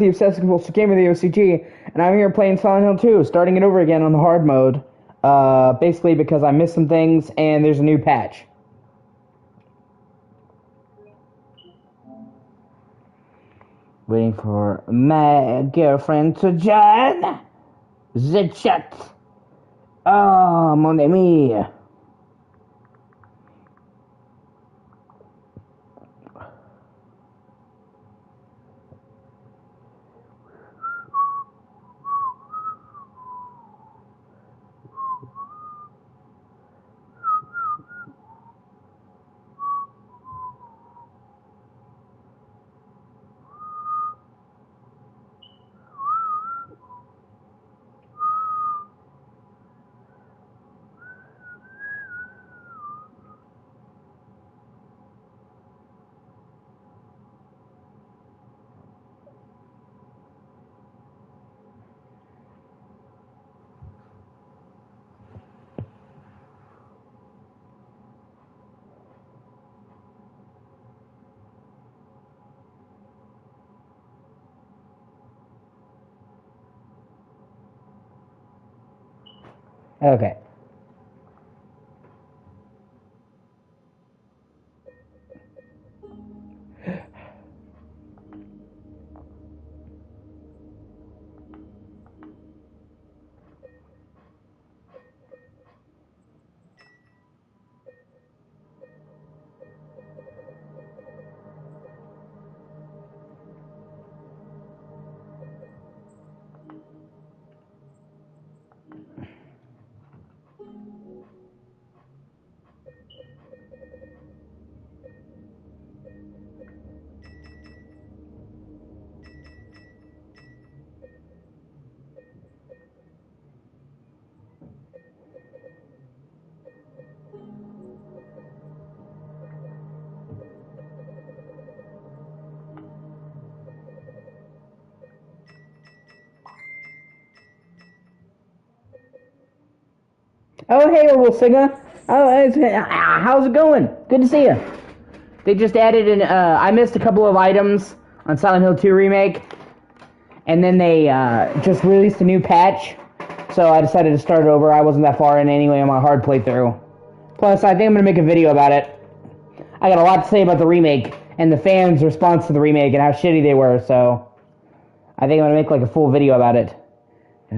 the obsessive gamer, the O.C.G, and I'm here playing Silent Hill 2, starting it over again on the hard mode. Basically because I missed some things and there's a new patch. Waiting for my girlfriend to join the chat. Oh, mon ami. Okay. Oh, hey, little singer. How's it going? Good to see you. They just added I missed a couple of items on Silent Hill 2 Remake, and then they just released a new patch, so I decided to start over. I wasn't that far in anyway on my hard playthrough. Plus, I think I'm going to make a video about it. I got a lot to say about the remake, and the fans' response to the remake, and how shitty they were, so I think I'm going to make like a full video about it. So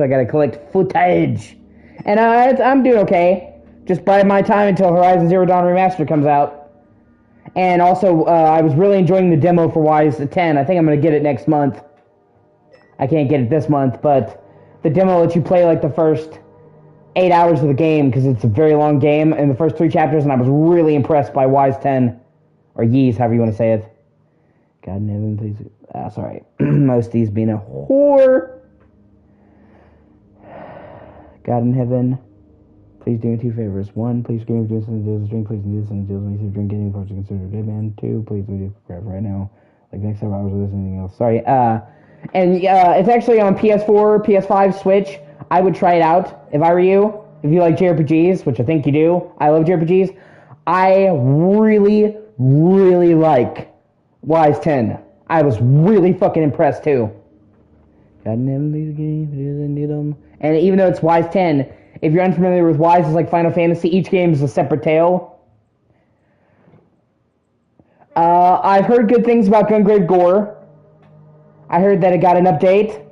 I gotta collect footage. And I'm doing okay. Just biding my time until Horizon Zero Dawn Remastered comes out. And also, I was really enjoying the demo for Wise 10. I think I'm gonna get it next month. I can't get it this month, but the demo lets you play like the first 8 hours of the game, because it's a very long game, and the first 3 chapters, and I was really impressed by Wise 10. Or Yeez, however you want to say it. God in heaven, please. Sorry. Mosty's being a whore. God in heaven, please do me 2 favors. 1, please give me do something to do with drink. Please do something to do with me. Drink any parts you consider dead man. 2, please do it forever right now. Like next 7 hours of this and anything else. Sorry. And it's actually on PS4, PS5, Switch. I would try it out if I were you. If you like JRPGs, which I think you do. I love JRPGs. I really, really like Wise 10. I was really fucking impressed too. And even though it's Wise 10, if you're unfamiliar with Wise, it's like Final Fantasy. Each game is a separate tale. I've heard good things about Gungrave Gore. I heard that it got an update.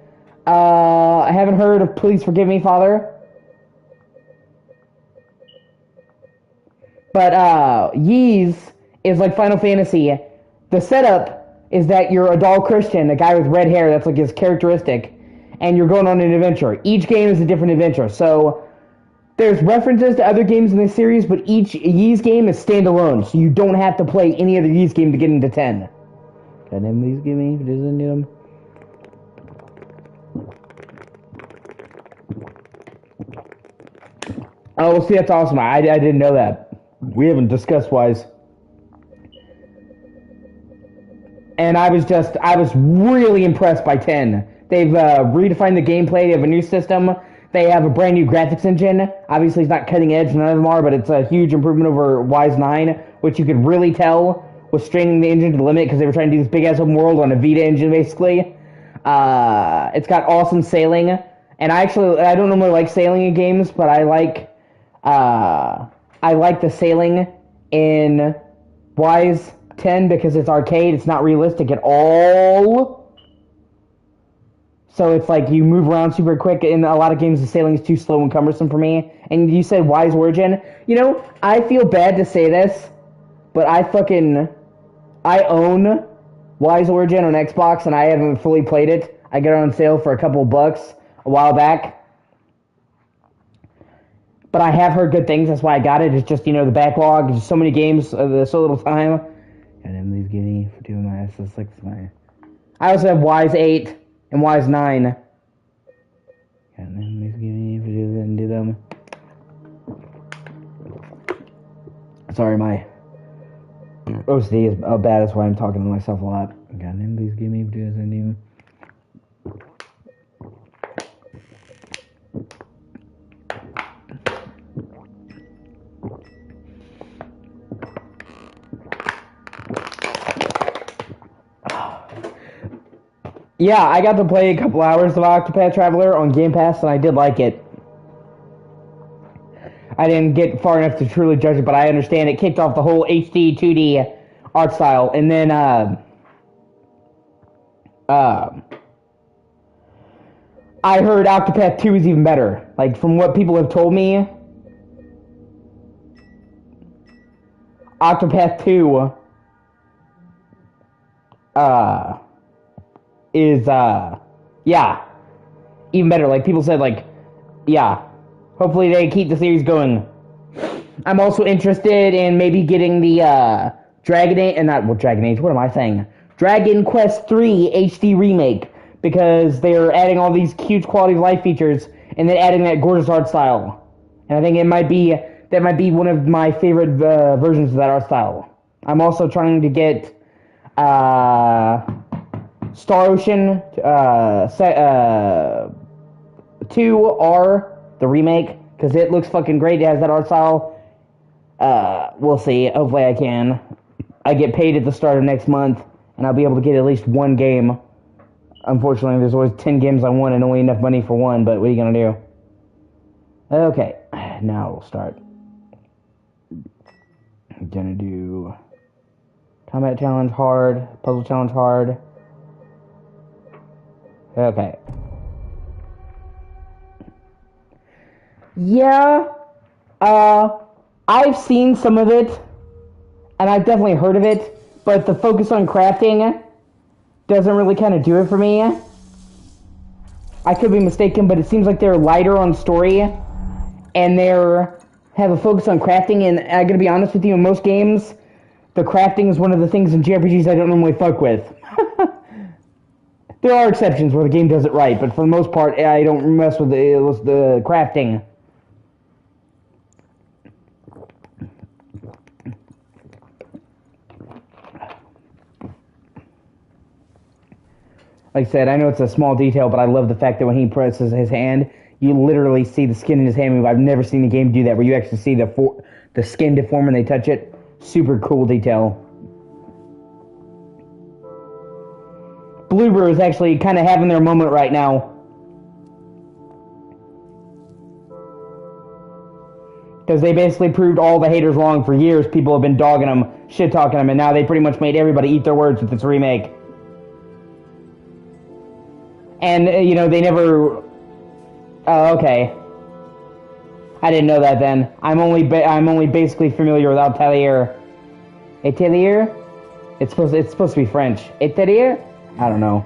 I haven't heard of Please Forgive Me, Father. But Yeez is like Final Fantasy. The setup is that you're a doll Christian, a guy with red hair, that's like his characteristic, and you're going on an adventure. Each game is a different adventure, so there's references to other games in this series, but each Yeez game is standalone, so you don't have to play any other Yeez game to get into 10. God damn, please give me, doesn't need them. Oh, well, see, that's awesome. I didn't know that. We haven't discussed Wise. And I was really impressed by 10. They've redefined the gameplay. They have a new system. They have a brand new graphics engine. Obviously, it's not cutting edge, none of them are, but it's a huge improvement over Wise 9, which you could really tell was straining the engine to the limit because they were trying to do this big ass open world on a Vita engine, basically. It's got awesome sailing, and I don't normally like sailing in games, but I like the sailing in Wise 10 because it's arcade. It's not realistic at all. So it's like you move around super quick. In a lot of games, the sailing is too slow and cumbersome for me. And you said Wise Origin. You know, I feel bad to say this, but I own Wise Origin on Xbox, and I haven't fully played it. I got it on sale for a couple bucks a while back. But I have heard good things. That's why I got it. It's just, you know, the backlog. Just so many games. There's so little time. And Emily's giving me for doing my SS6. I also have Wise 8. And Wise 9. And then he's giving me to do them. Sorry, my OCD is bad. That's why I'm talking to myself a lot. God, then please give me to do and do. Yeah, I got to play a couple hours of Octopath Traveler on Game Pass, and I did like it. I didn't get far enough to truly judge it, but I understand it kicked off the whole HD 2D art style, and then I heard Octopath 2 is even better. Like, from what people have told me, Octopath 2 is yeah, even better. Like, people said, like, yeah, hopefully they keep the series going. I'm also interested in maybe getting the Dragon Quest 3 HD remake, because they're adding all these huge quality of life features and then adding that gorgeous art style. And I think that might be one of my favorite versions of that art style. I'm also trying to get Star Ocean 2R, the remake, because it looks fucking great. It has that art style. We'll see. Hopefully I can. I get paid at the start of next month, and I'll be able to get at least one game. Unfortunately, there's always 10 games I want and only enough money for one, but what are you going to do? Okay, now we'll start. I'm going to do Combat Challenge hard, Puzzle Challenge hard. Okay. Yeah, I've seen some of it, and I've definitely heard of it, but the focus on crafting doesn't really kind of do it for me. I could be mistaken, but it seems like they're lighter on story, and have a focus on crafting, and I'm gonna be honest with you, in most games, the crafting is one of the things in JRPGs I don't normally fuck with. There are exceptions where the game does it right, but for the most part, I don't mess with the crafting. Like I said, I know it's a small detail, but I love the fact that when he presses his hand, you literally see the skin in his hand move. I've never seen a game do that, where you actually see the skin deform when they touch it. Super cool detail. Bloober is actually kind of having their moment right now. Because they basically proved all the haters wrong. For years, people have been dogging them, shit-talking them, and now they pretty much made everybody eat their words with this remake. And, you know, they never... Oh, okay. I didn't know that then. I'm only basically familiar with Atelier. Atelier? It's supposed to be French. Atelier? I don't know.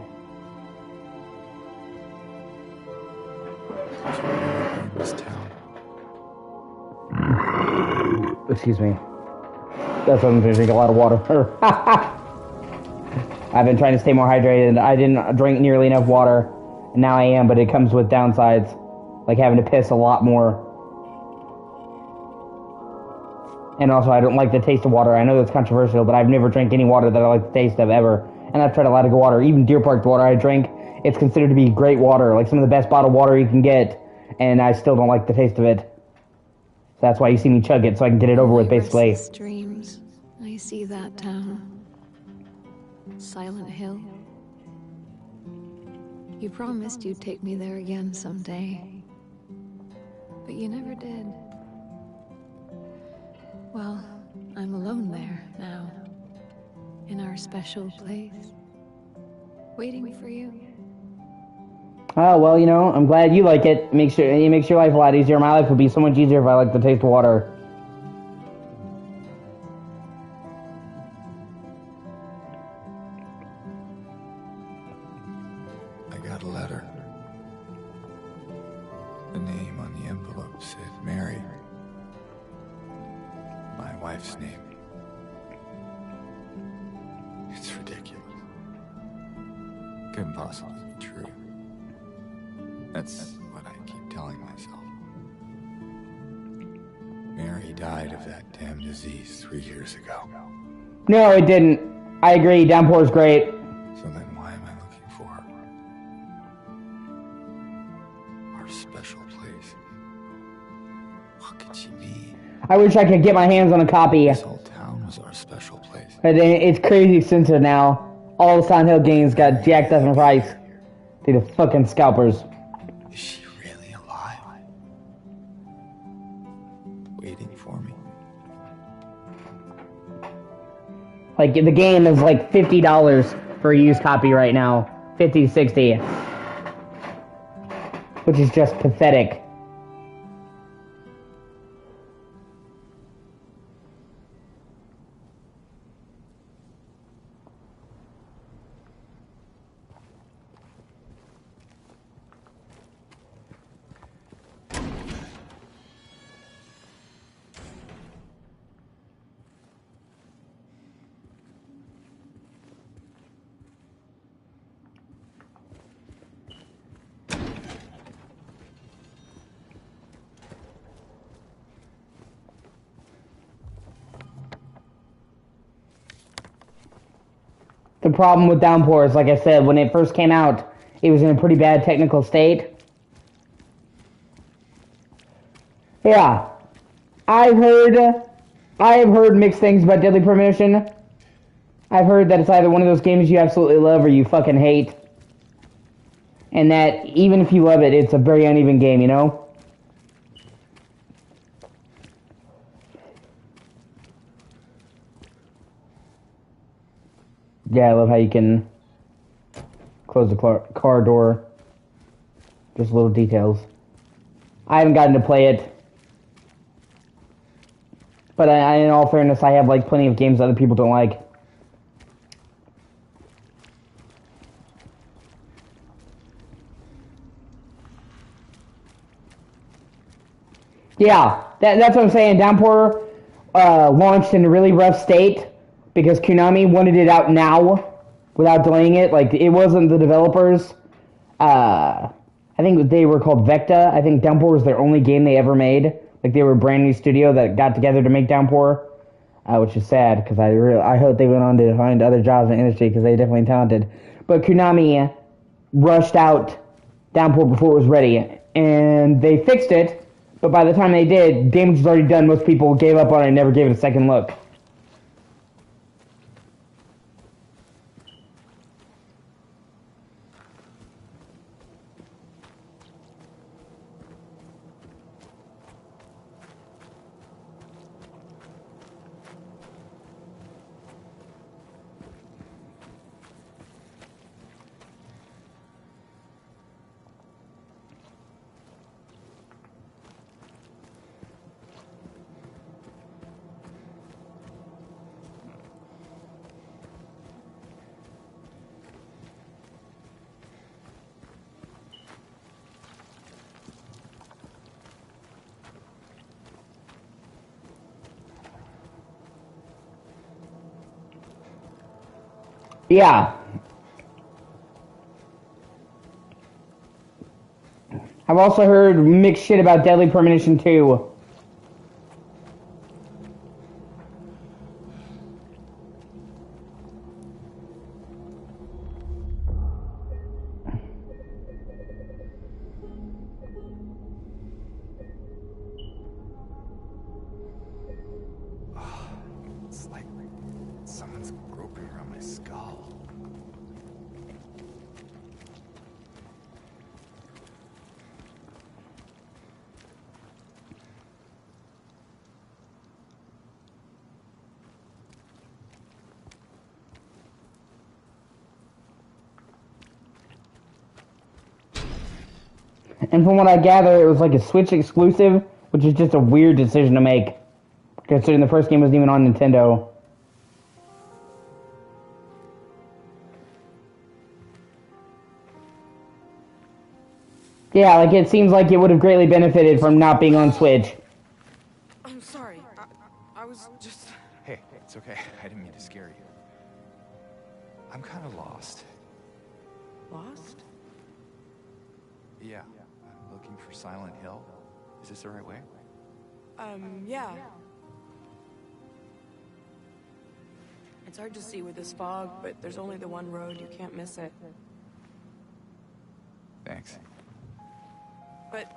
This town. Excuse me. That's why I'm going to drink a lot of water. I've been trying to stay more hydrated. I didn't drink nearly enough water. And now I am, but it comes with downsides. Like having to piss a lot more. And also, I don't like the taste of water. I know that's controversial, but I've never drank any water that I like the taste of ever. And I've tried a lot of good water. Even Deer Park water I drink, it's considered to be great water. Like some of the best bottled water you can get. And I still don't like the taste of it. So that's why you see me chug it, so I can get it over with, basically. Dreams. I see that town. Silent Hill. You promised you'd take me there again someday. But you never did. Well, I'm alone there now. In our special place. Waiting for you. Oh, well, you know, I'm glad you like it. It makes your life a lot easier. My life would be so much easier if I liked the taste of water. I got a letter. The name on the envelope said Mary. My wife's name. It's ridiculous. Couldn't possibly be true. That's what I keep telling myself. Mary died of that damn disease 3 years ago. No, it didn't. I agree. Downpour's great. So then why am I looking for her? Our special place. What could she be? I wish I could get my hands on a copy. This whole town was our special place. But it's crazy expensive now. All the Silent Hill games got jacked up in price. They're the fucking scalpers. Is she really alive? Waiting for me? Like, the game is like $50 for a used copy right now. 50, 60. Which is just pathetic. The problem with Downpour is, like I said, when it first came out, it was in a pretty bad technical state. Yeah. I've heard mixed things about Deadly Premonition. I've heard that it's either one of those games you absolutely love or you fucking hate. And that even if you love it, it's a very uneven game, you know? Yeah, I love how you can close the car door. Just little details. I haven't gotten to play it. But in all fairness, I have like plenty of games other people don't like. Yeah, that's what I'm saying. Downpour launched in a really rough state because Konami wanted it out now without delaying it. Like, it wasn't the developers. I think they were called Vecta. I think Downpour was their only game they ever made. Like, they were a brand new studio that got together to make Downpour, which is sad because I hope they went on to find other jobs in the industry because they're definitely talented. But Konami rushed out Downpour before it was ready, and they fixed it. But by the time they did, damage was already done. Most people gave up on it and never gave it a second look. Yeah. I've also heard mixed shit about Deadly Premonition 2. It's like someone's groping around my skull. And from what I gather, it was like a Switch exclusive, which is just a weird decision to make, considering the first game wasn't even on Nintendo. Yeah, like it seems like it would have greatly benefited from not being on Switch. I'm sorry. I was just... Hey, it's okay. I didn't mean to scare you. I'm kind of lost. Lost? Yeah, I'm looking for Silent Hill. Is this the right way? Yeah. It's hard to see with this fog, but there's only the one road. You can't miss it. Thanks. But...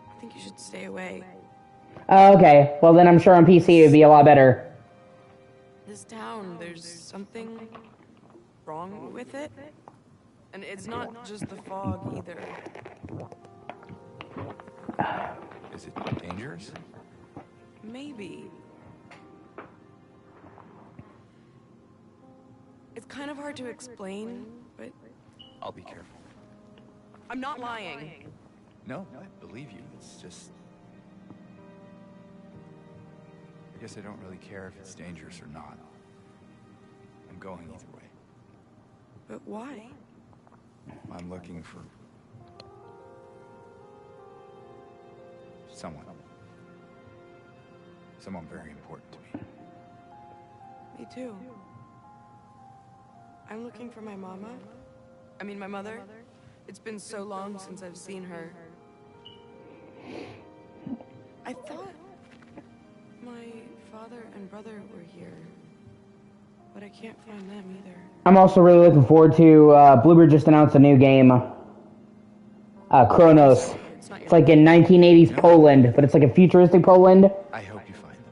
I think you should stay away. Okay, well then I'm sure on PC it would be a lot better. This town, there's something wrong with it. And it's not just the fog, either. Is it dangerous? Maybe. It's kind of hard to explain, but... I'll be careful. I'm not lying. No, I believe you. It's just... I guess I don't really care if it's dangerous or not. I'm going either way. But why? I'm looking for... someone. Someone very important to me. Me too. I'm looking for my mama. I mean, my mother. It's been so long since I've seen her. I thought my father and brother were here, but I can't find them either. I'm also really looking forward to, Bluebird just announced a new game, Kronos. It's like in 1980s Poland, but it's like a futuristic Poland. I hope you find them.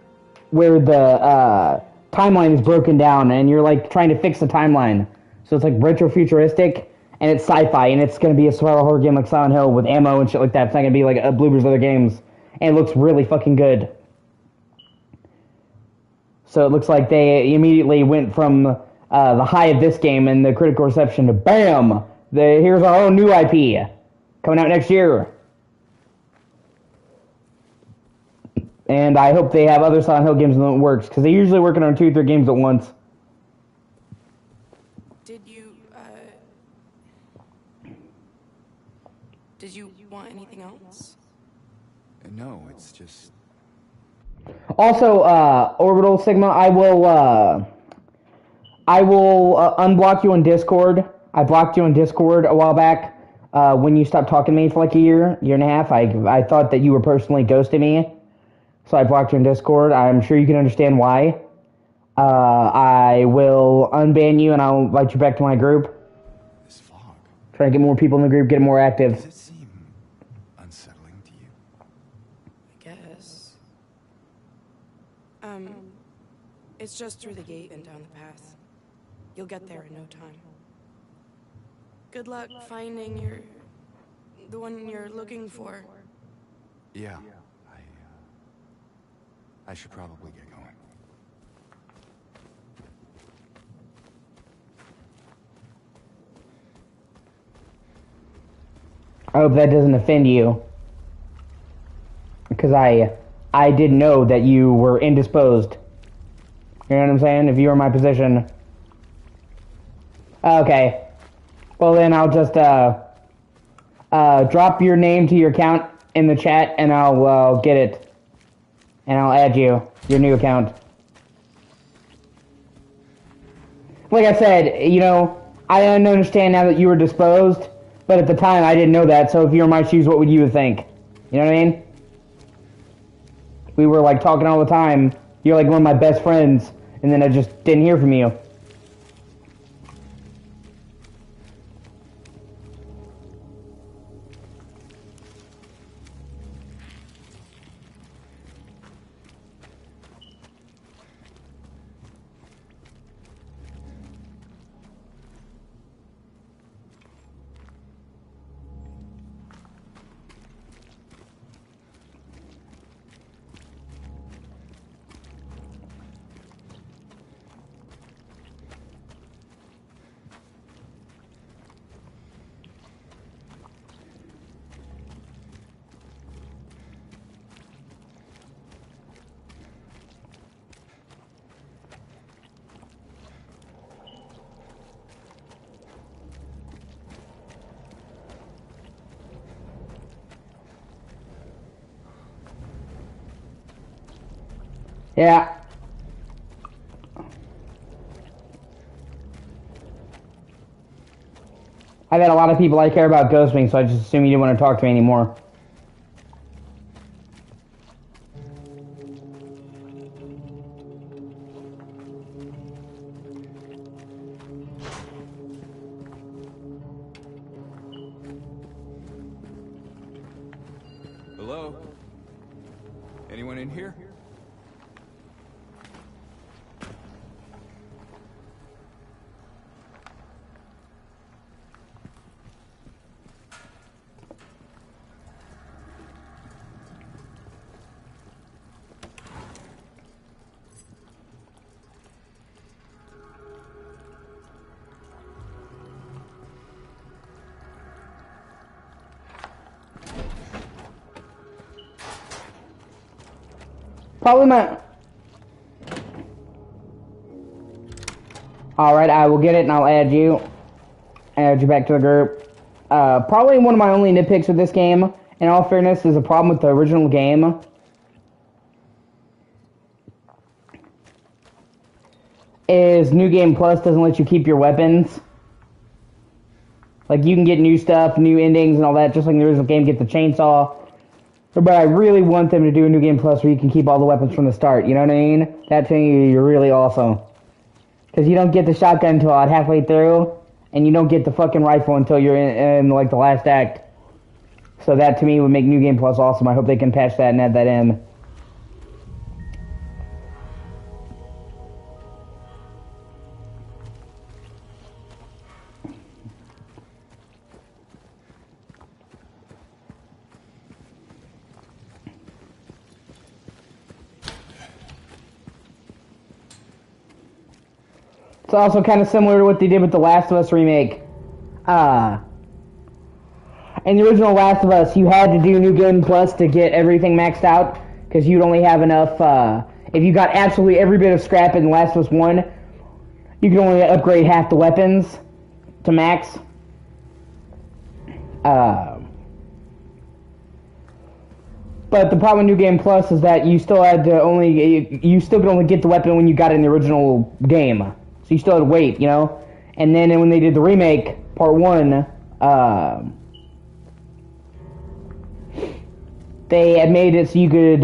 Where the, timeline is broken down, and you're, like, trying to fix the timeline. So it's, like, retro-futuristic, and it's sci-fi, and it's gonna be a survival horror game like Silent Hill with ammo and shit like that. It's not gonna be like Bluebird's other games. And it looks really fucking good. So it looks like they immediately went from the high of this game and the critical reception to BAM! Here's our own new IP coming out next year. And I hope they have other Silent Hill games in the works, because they're usually working on 2 or 3 games at once. Did you want anything else? No, it's just... Also, Orbital Sigma, I will unblock you on Discord. I blocked you on Discord a while back when you stopped talking to me for like a year and a half. I thought that you were personally ghosting me, so I blocked you on Discord. I'm sure you can understand why. I will unban you and I'll invite you back to my group. This fog. Try to get more people in the group, get it more active. Does it seem unsettling to you? I guess. It's just through the gate and down the path. You'll get there in no time. Good luck finding the one you're looking for. Yeah, I should probably get going. I hope that doesn't offend you. Because I didn't know that you were indisposed. You know what I'm saying? If you were in my position. Okay. Well then I'll just drop your name to your account in the chat and I'll get it. And I'll add you, your new account. Like I said, you know, I understand now that you were disposed, but at the time I didn't know that, so if you were in my shoes, what would you think? You know what I mean? We were like talking all the time. You're like one of my best friends, and then I just didn't hear from you. Yeah. I've had a lot of people I care about ghost me, so I just assume you didn't want to talk to me anymore. Hello? Anyone in here? Probably my... Alright, I will get it and I'll add you. Add you back to the group. Probably one of my only nitpicks with this game, in all fairness, is a problem with the original game. Is New Game Plus doesn't let you keep your weapons. Like, you can get new stuff, new endings and all that, just like in the original game, get the chainsaw. But I really want them to do a New Game Plus where you can keep all the weapons from the start, you know what I mean? That to me, you're really awesome. Because you don't get the shotgun until about halfway through, and you don't get the fucking rifle until you're in like, the last act. So that, to me, would make New Game Plus awesome. I hope they can patch that and add that in. It's also kind of similar to what they did with the Last of Us remake. In the original Last of Us, you had to do New Game Plus to get everything maxed out, because you'd only have enough, if you got absolutely every bit of scrap in Last of Us 1, you could only upgrade half the weapons to max. But the problem with New Game Plus is that you still had to you still could only get the weapon when you got it in the original game. So you still had to wait, you know? And then when they did the remake, part 1, they had made it so you could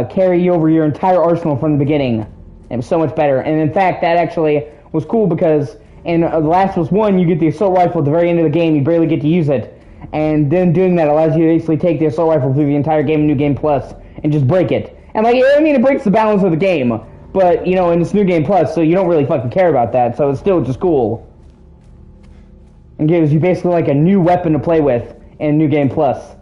carry over your entire arsenal from the beginning. It was so much better. And in fact, that actually was cool because in The Last of Us 1, you get the assault rifle at the very end of the game. You barely get to use it. And then doing that allows you to basically take the assault rifle through the entire game in New Game Plus and just break it. And, like, I mean, it breaks the balance of the game. But, you know, and it's New Game Plus, so you don't really fucking care about that. So it's still just cool. And gives you basically, like, a new weapon to play with in New Game Plus.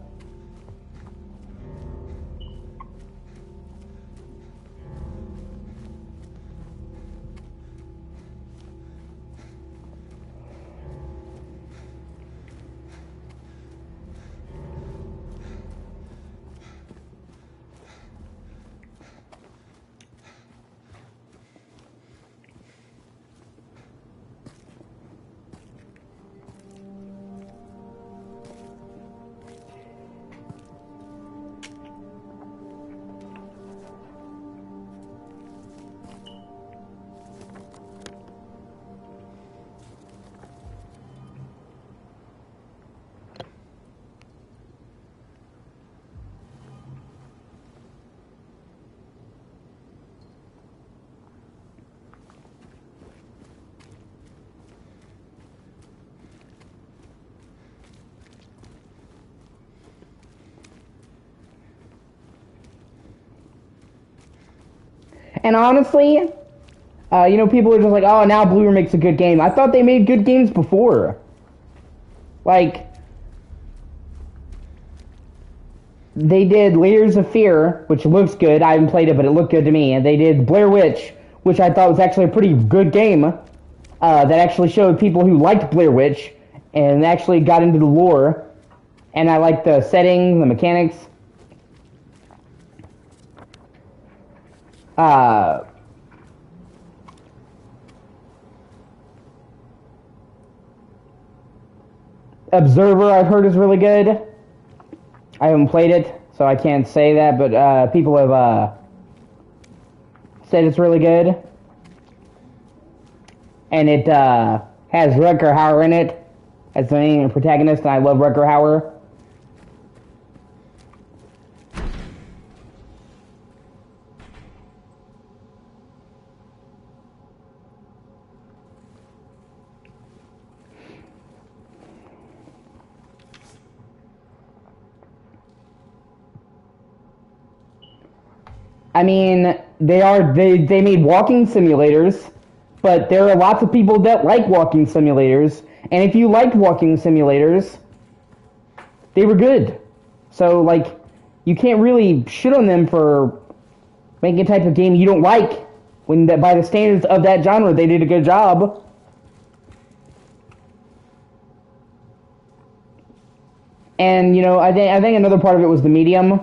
And honestly, you know, people are just like, oh, now Bloober makes a good game. I thought they made good games before. Like, they did Layers of Fear, which looks good. I haven't played it, but it looked good to me. And they did Blair Witch, which I thought was actually a pretty good game. That actually showed people who liked Blair Witch and actually got into the lore. And I liked the setting, the mechanics. Observer, I've heard, is really good. I haven't played it, so I can't say that, but people have said it's really good. And it has Rutger Hauer in it as the main protagonist, and I love Rutger Hauer. I mean, they made walking simulators, but there are lots of people that like walking simulators, and if you liked walking simulators, they were good. So, like, you can't really shit on them for making a type of game you don't like, when by the standards of that genre, they did a good job. And, you know, I think another part of it was the medium.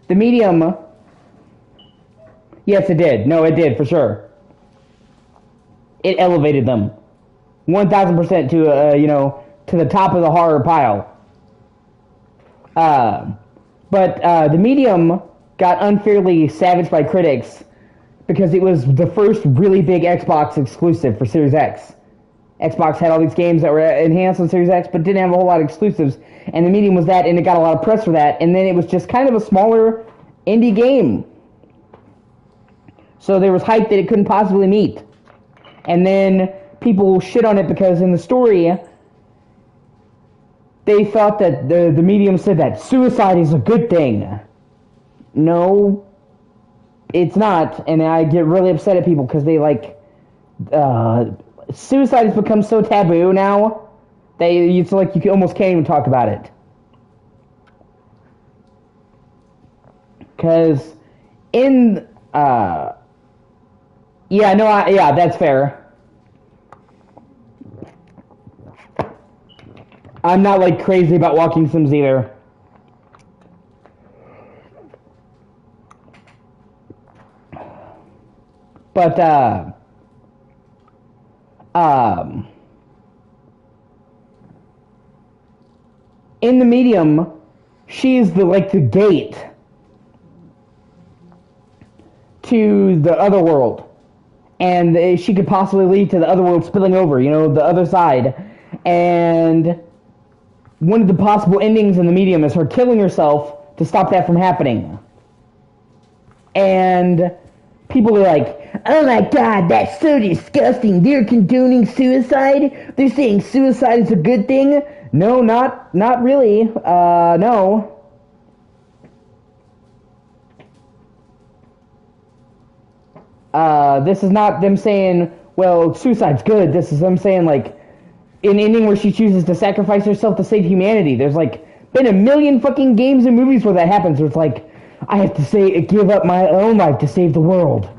The medium, yes, it did. No, it did, for sure. It elevated them 1,000% to, you know, to the top of the horror pile. But the medium got unfairly savaged by critics because it was the first really big Xbox exclusive for Series X. Xbox had all these games that were enhanced on Series X, but didn't have a whole lot of exclusives. And the medium was that, and it got a lot of press for that. And then it was just kind of a smaller indie game. So there was hype that it couldn't possibly meet. And then people shit on it because in the story, they thought that the medium said that suicide is a good thing. No, it's not. And I get really upset at people because they like... suicide has become so taboo now that it's like you almost can't even talk about it. Because in yeah, that's fair. I'm not like crazy about walking sims either. But in the medium, she's the gate to the other world, and she could possibly lead to the other world spilling over, you know, the other side. And one of the possible endings in the medium is her killing herself to stop that from happening. And people are like, oh my god, that's so disgusting. They're condoning suicide? They're saying suicide is a good thing? No, not really. No. This is not them saying, well, suicide's good. This is them saying, like, an ending where she chooses to sacrifice herself to save humanity. There's, like, been a million fucking games and movies where that happens, where it's like, I have to give up my own life to save the world.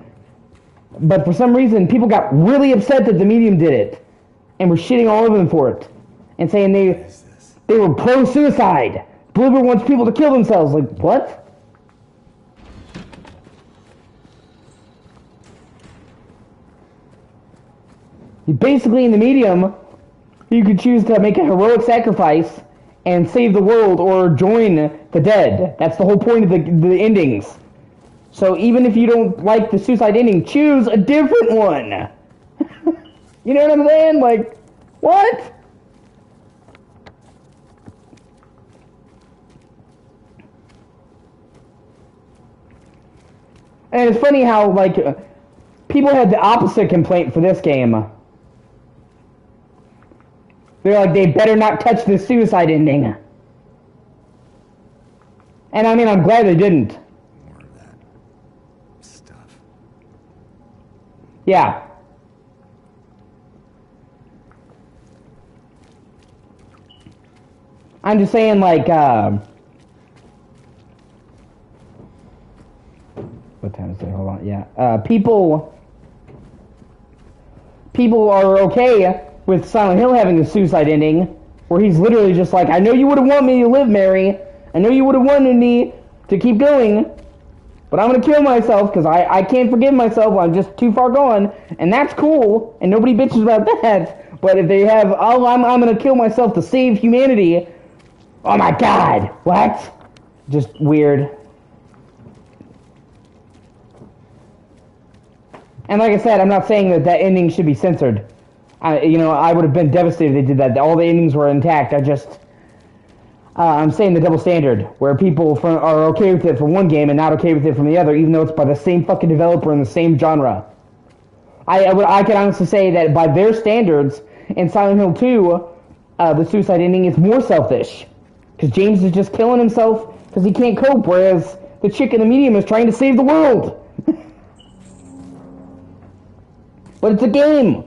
But for some reason, people got really upset that the medium did it, and were shitting all over them for it, and saying they were pro-suicide. Bloober wants people to kill themselves. Like, what? Basically, in the medium, you could choose to make a heroic sacrifice and save the world or join the dead. That's the whole point of the endings. So even if you don't like the suicide ending, choose a different one. You know what I'm saying? Like, what? And it's funny how, like, people had the opposite complaint for this game. They're like, they better not touch the suicide ending. And I mean, I'm glad they didn't. More of that stuff. Yeah. I'm just saying, like, what time is it? Hold on. Yeah. People are okay with Silent Hill having a suicide ending, where he's literally just like, I know you would have wanted me to live, Mary. I know you would have wanted me to keep going, but I'm going to kill myself because I can't forgive myself. I'm just too far gone, and that's cool, and nobody bitches about that. But if they have, oh, I'm going to kill myself to save humanity, oh my god, what? Just weird. And like I said, I'm not saying that that ending should be censored. I would have been devastated if they did that. All the endings were intact. I'm saying the double standard, where people are okay with it for one game and not okay with it from the other, even though it's by the same fucking developer in the same genre. I can honestly say that by their standards, in Silent Hill 2, the suicide ending is more selfish. Because James is just killing himself because he can't cope, whereas the chick in the medium is trying to save the world. But it's a game.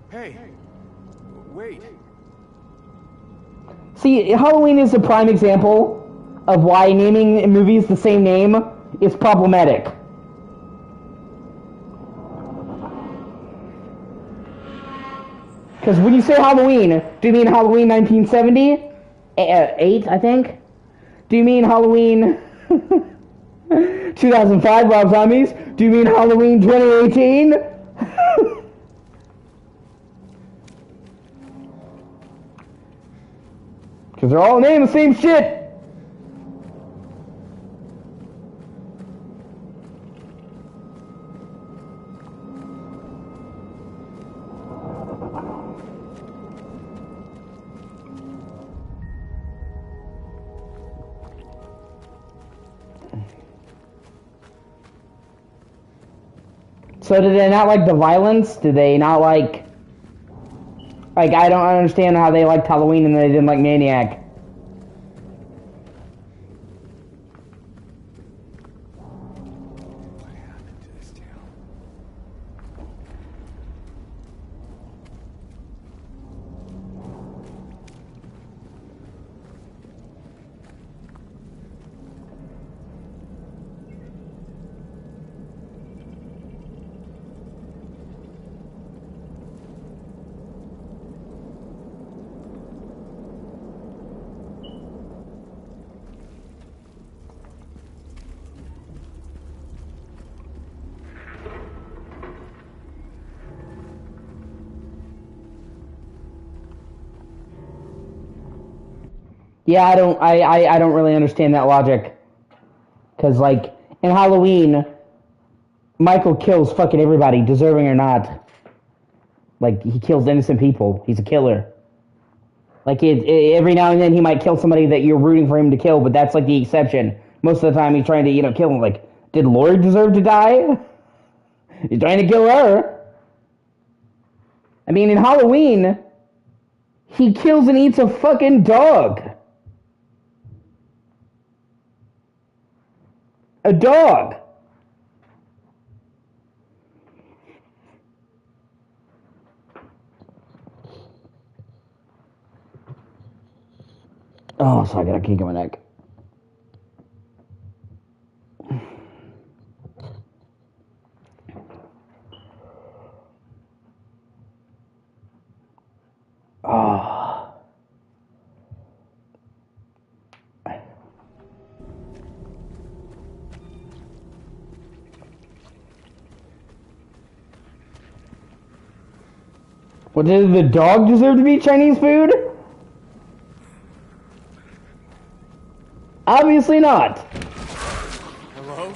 Hey, wait. See, Halloween is a prime example of why naming movies the same name is problematic. Because when you say Halloween, do you mean Halloween 1970? 8, I think? Do you mean Halloween 2005, Rob Zombies? Do you mean Halloween 2018? Because they're all named the same shit! So did they not like the violence? Did they not like... I don't understand how they liked Halloween and they didn't like Maniac. What happened to this town? Yeah, I don't really understand that logic. Because, like, in Halloween, Michael kills fucking everybody, deserving or not. Like, he kills innocent people. He's a killer. Like, every now and then he might kill somebody that you're rooting for him to kill, but that's, like, the exception. Most of the time he's trying to, kill him. Like, did Lori deserve to die? He's trying to kill her. I mean, in Halloween, he kills and eats a fucking dog. A dog. Oh, so I got a kink in my neck. Oh. Well, did the dog deserve to be Chinese food? Obviously not. Hello?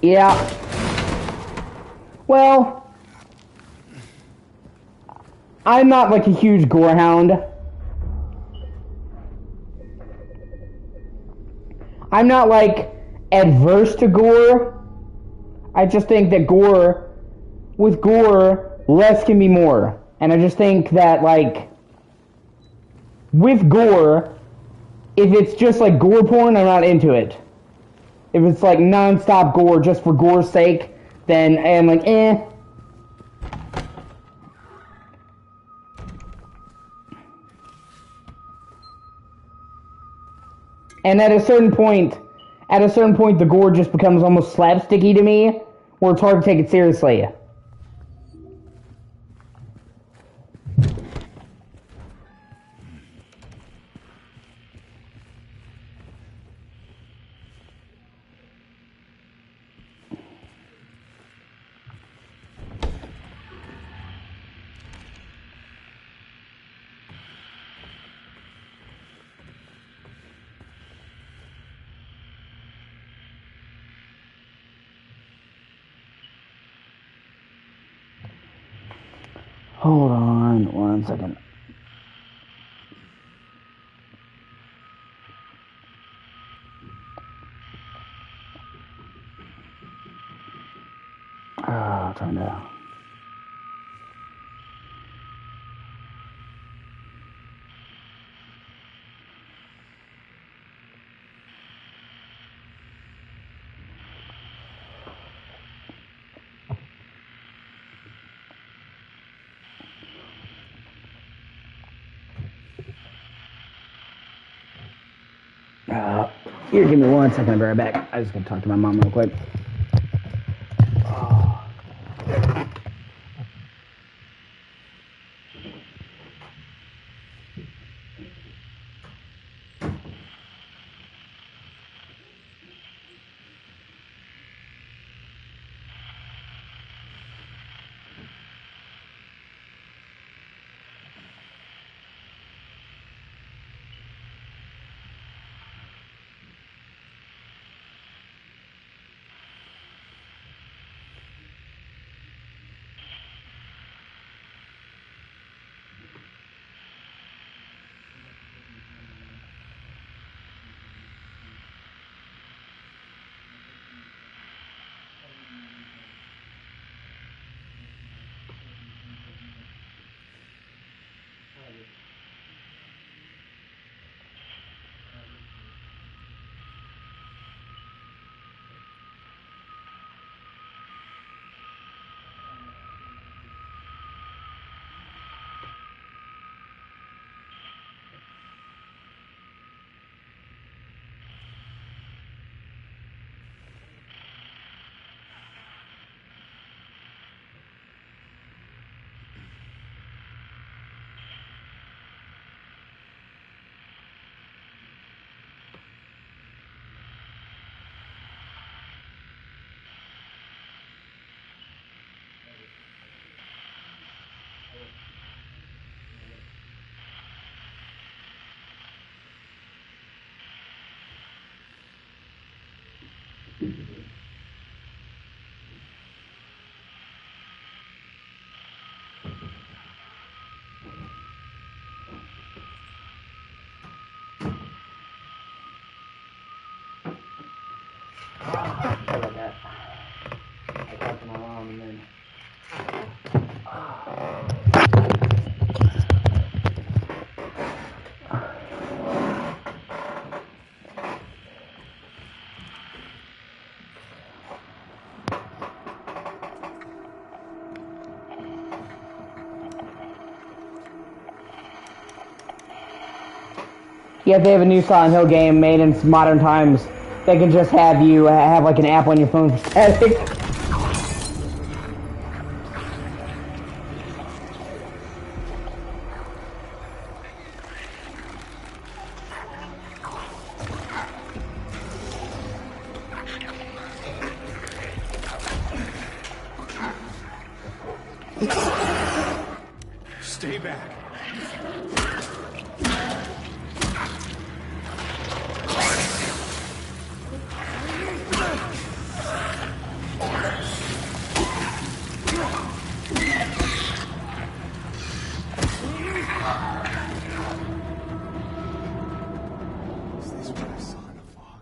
Yeah. Well, I'm not like a huge gore hound. I'm not like adverse to gore. I just think that with gore, less can be more. And I just think that, like, with gore, if it's just like gore porn, I'm not into it. If it's like non-stop gore just for gore's sake, then I'm like, eh. And at a certain point, At a certain point, the gore just becomes almost slapsticky to me, where it's hard to take it seriously. Hold on 1 second. Trying to... Here, give me 1 second, I'll be right back. I just gotta talk to my mom real quick. Sorry about that. I talked to my mom and then... Yeah, if they have a new Silent Hill game made in modern times, they can just have you have like an app on your phone for static. Stay back. Is this what I saw in the fog?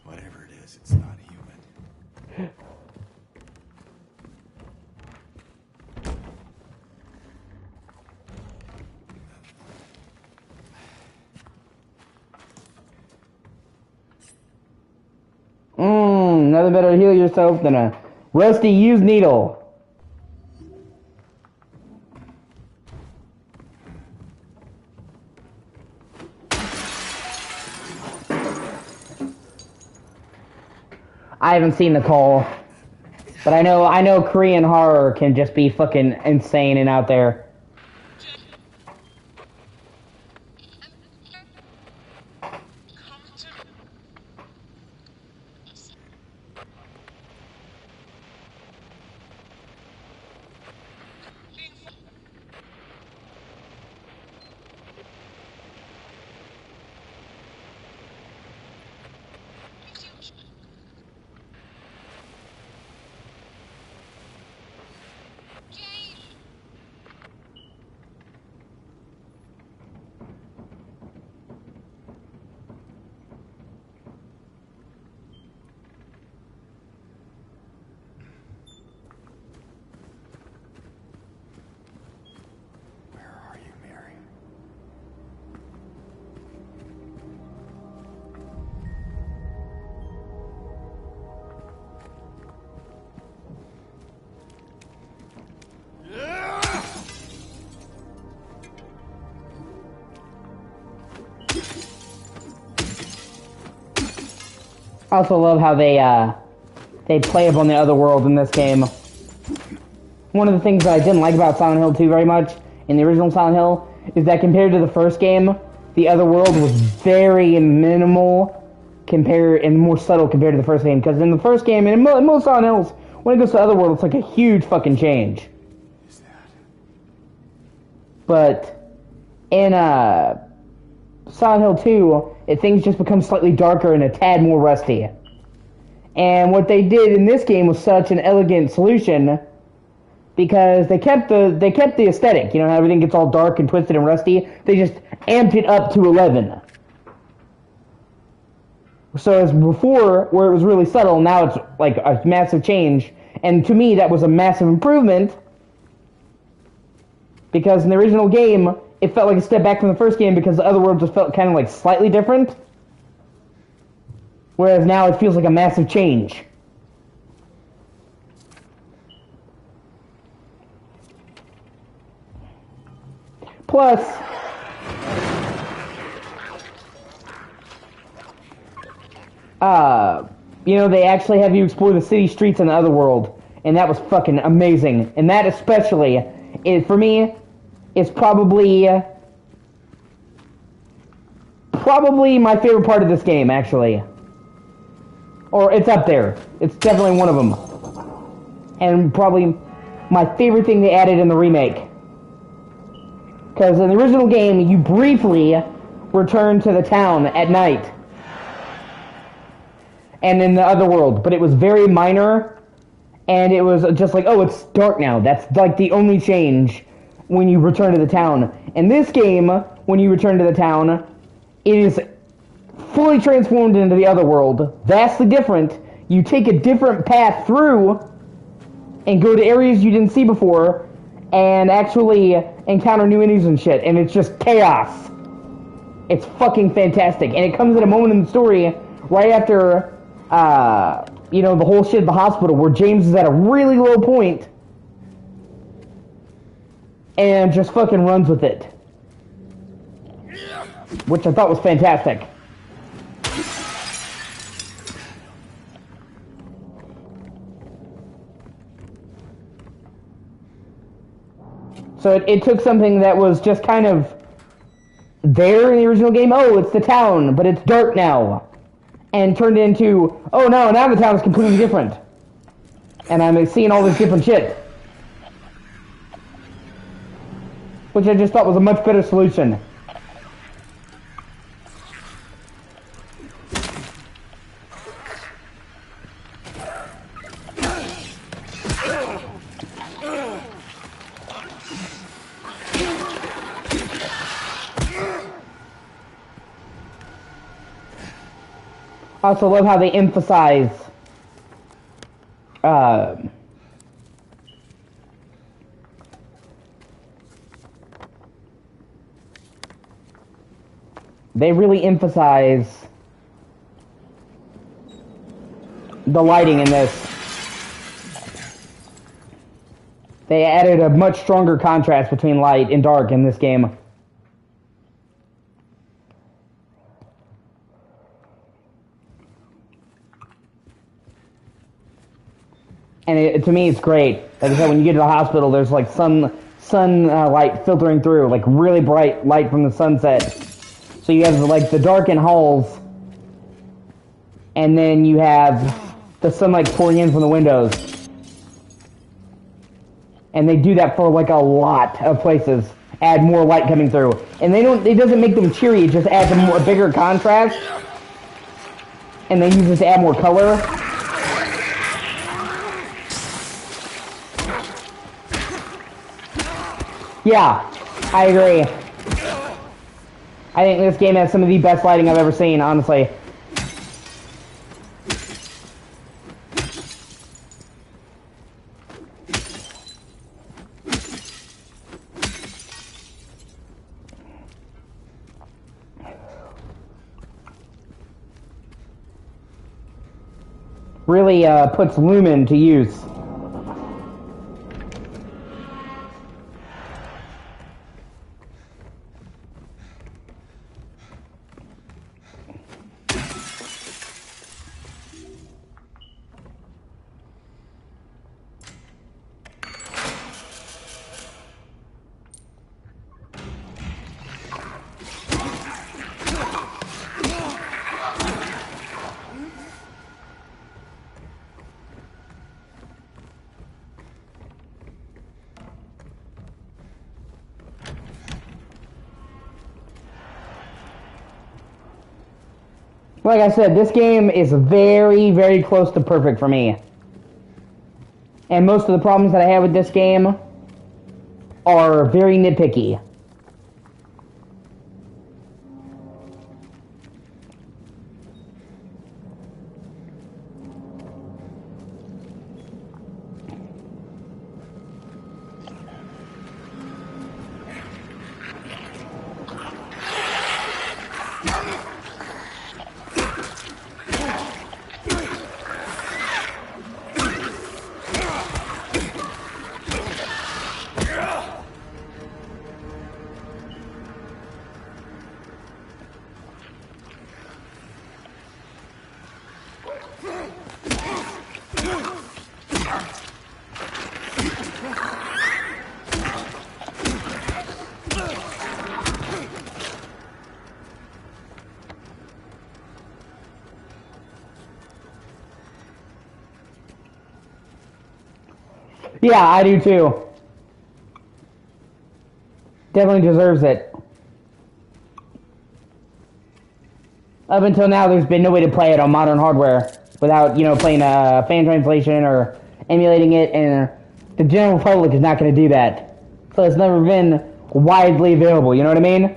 Whatever it is, it's not human. Nothing better to heal yourself than a rusty used needle. I haven't seen Nicole, but I know Korean horror can just be fucking insane and out there. Where are you, Mary? I also love how they play up on the other world in this game. One of the things that I didn't like about Silent Hill 2 very much in the original Silent Hill is that compared to the first game, the other world was very minimal and more subtle compared to the first game. Because in the first game, and in most Silent Hills, when it goes to the other world, it's like a huge fucking change. Is that? But in Silent Hill 2, things just become slightly darker and a tad more rusty. And what they did in this game was such an elegant solution because they kept the aesthetic. You know how everything gets all dark and twisted and rusty? They just amped it up to 11. So as before, where it was really subtle, now it's like a massive change. And to me, that was a massive improvement because in the original game, it felt like a step back from the first game because the other world just felt kind of like slightly different. Whereas now it feels like a massive change. Plus, they actually have you explore the city streets in the other world, and that was fucking amazing. And that especially, for me, is probably my favorite part of this game, actually. Or it's up there. It's definitely one of them. And probably my favorite thing they added in the remake. Because in the original game, you briefly return to the town at night. And in the other world. But it was very minor. And it was just like, oh, it's dark now. That's like the only change when you return to the town. In this game, when you return to the town, it is fully transformed into the other world. Vastly different. You take a different path through and go to areas you didn't see before and actually encounter new enemies and shit. And it's just chaos. It's fucking fantastic. And it comes at a moment in the story right after, the whole shit at the hospital where James is at a really low point and just fucking runs with it. Which I thought was fantastic. So it took something that was just kind of there in the original game. Oh, it's the town, but it's dark now. And turned into, oh no, now the town is completely different. And I'm seeing all this different shit. Which I just thought was a much better solution. I also love how they emphasize they really emphasize the lighting in this. They added a much stronger contrast between light and dark in this game. And to me, it's great. Like I said, when you get to the hospital, there's like sun light filtering through, like really bright light from the sunset. So you have like the darkened halls, and then you have the sunlight pouring in from the windows. And they do that for like a lot of places. Add more light coming through, and it doesn't make them cheery. It just adds a bigger contrast, and they use it to add more color. Yeah, I agree. I think this game has some of the best lighting I've ever seen, honestly. Really puts Lumen to use. Like I said, this game is very, very close to perfect for me. And most of the problems that I have with this game are very nitpicky. Yeah, I do too. Definitely deserves it. Up until now, there's been no way to play it on modern hardware without, playing a fan translation or emulating it, and the general public is not going to do that. So it's never been widely available, you know what I mean?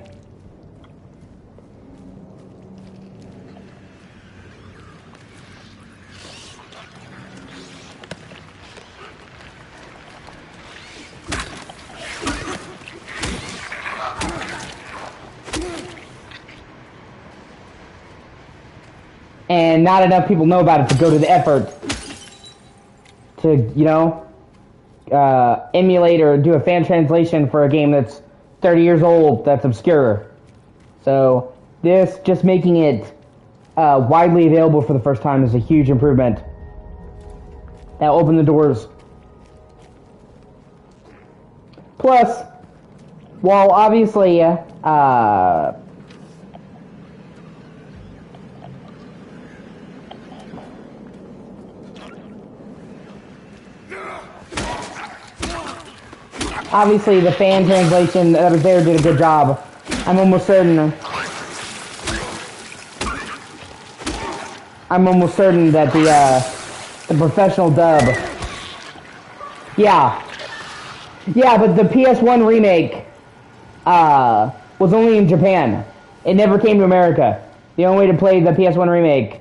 And not enough people know about it to go to the effort to, emulate or do a fan translation for a game that's 30 years old, that's obscure. So this, just making it widely available for the first time is a huge improvement. That opened the doors. Plus, while obviously obviously, the fan translation that was there did a good job. I'm almost certain that the professional dub. Yeah, but the PS1 remake was only in Japan. It never came to America. The only way to play the PS1 remake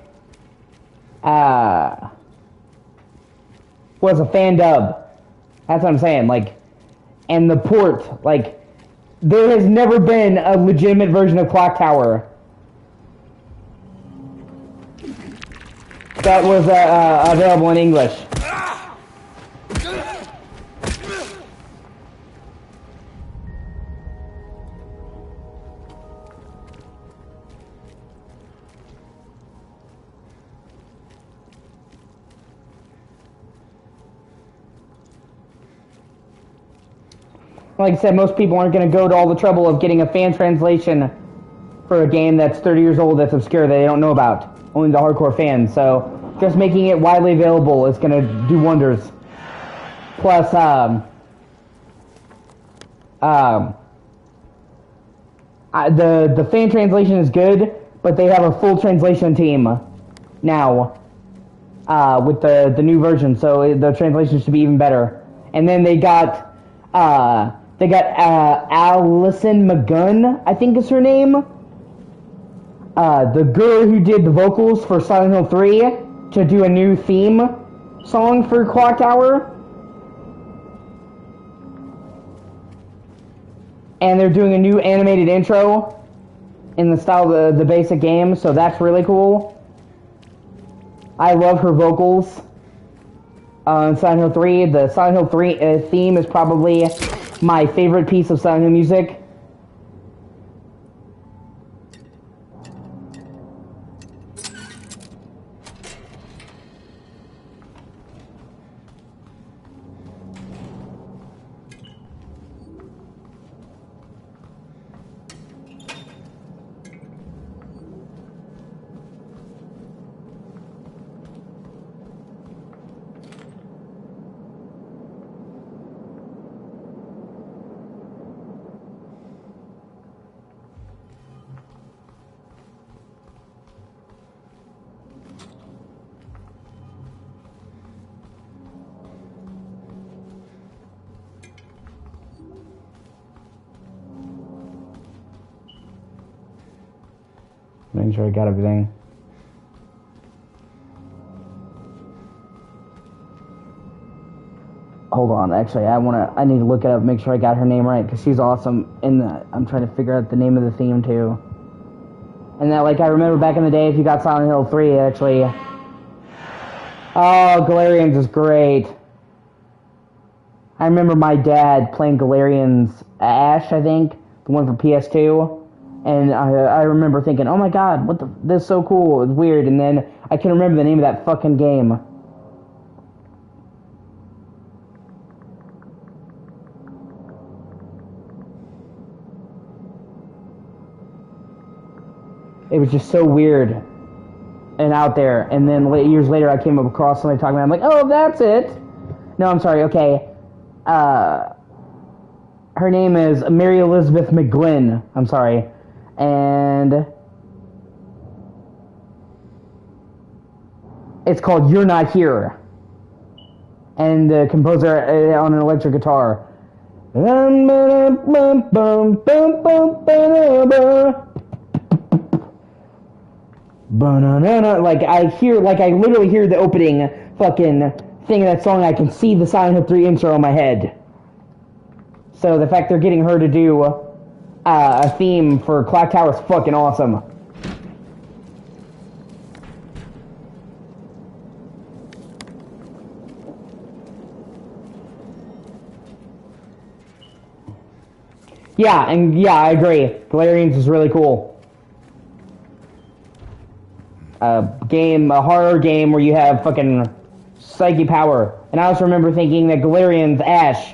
was a fan dub. That's what I'm saying. And the port, there has never been a legitimate version of Clock Tower that was available in English. like I said, most people aren't going to go to all the trouble of getting a fan translation for a game that's 30 years old that's obscure that they don't know about. Only the hardcore fans. So just making it widely available is going to do wonders. Plus, the fan translation is good, but they have a full translation team now with the new version, so the translation should be even better. And then they got Allison McGunn, I think is her name, the girl who did the vocals for Silent Hill 3, to do a new theme song for Clock Tower. And they're doing a new animated intro in the style of the basic game, so that's really cool. I love her vocals in Silent Hill 3. The Silent Hill 3 theme is probably my favorite piece of Silent Hill music. Making sure I got everything. Hold on, actually, I need to look it up, make sure I got her name right, because she's awesome. I'm trying to figure out the name of the theme too. And that, like, I remember back in the day, if you got Silent Hill 3, actually. Oh, Galarian's is great. I remember my dad playing Galarian's Ash, I think, the one for PS2. And I remember thinking, oh my god, this is so cool, it's weird, and then I can't remember the name of that fucking game. It was just so weird and out there, and then years later I came across somebody talking about it, I'm like, oh, that's it! No, I'm sorry, okay. Her name is Mary Elizabeth McGlynn, I'm sorry. And it's called You're Not Here. And the composer on an electric guitar. Like I literally hear the opening fucking thing of that song. I can see the Silent Hill 3 intro in my head. So the fact they're getting her to do a theme for Clock Tower is fucking awesome. Yeah, I agree. Galarian's is really cool. A horror game where you have fucking psychic power. And I also remember thinking that Galarian's Ash,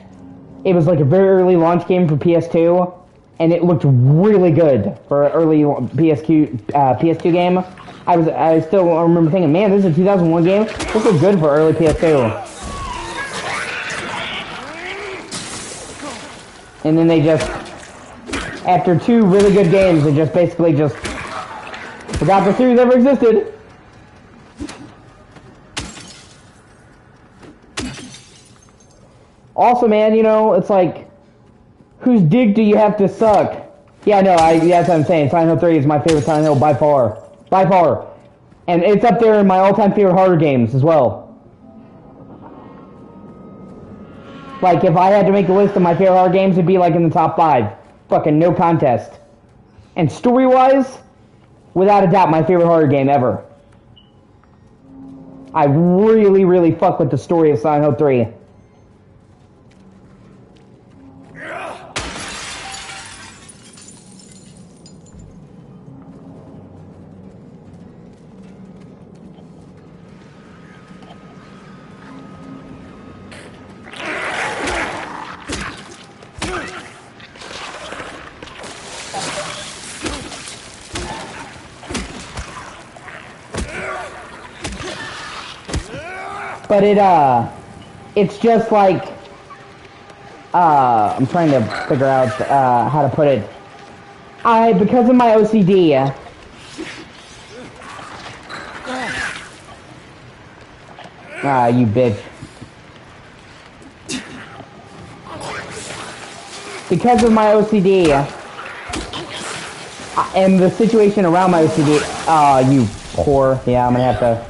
it was like a very early launch game for PS2. And it looked really good for an early PS2 game. I still remember thinking, man, this is a 2001 game. This looks good for early PS2. And then they just, after 2 really good games, they just basically just forgot the series ever existed. Also, man, you know, it's like, whose dick do you have to suck? Yeah, no, that's what I'm saying. Silent Hill 3 is my favorite Silent Hill by far. By far. And it's up there in my all-time favorite horror games as well. Like, if I had to make a list of my favorite horror games, it'd be like in the top 5. Fucking no contest. And story-wise, without a doubt, my favorite horror game ever. I really, really fuck with the story of Silent Hill 3. But it's just like, I'm trying to figure out, how to put it. Because of my OCD, you bitch. Because of my OCD, and the situation around my OCD, you whore. Yeah, I'm gonna have to.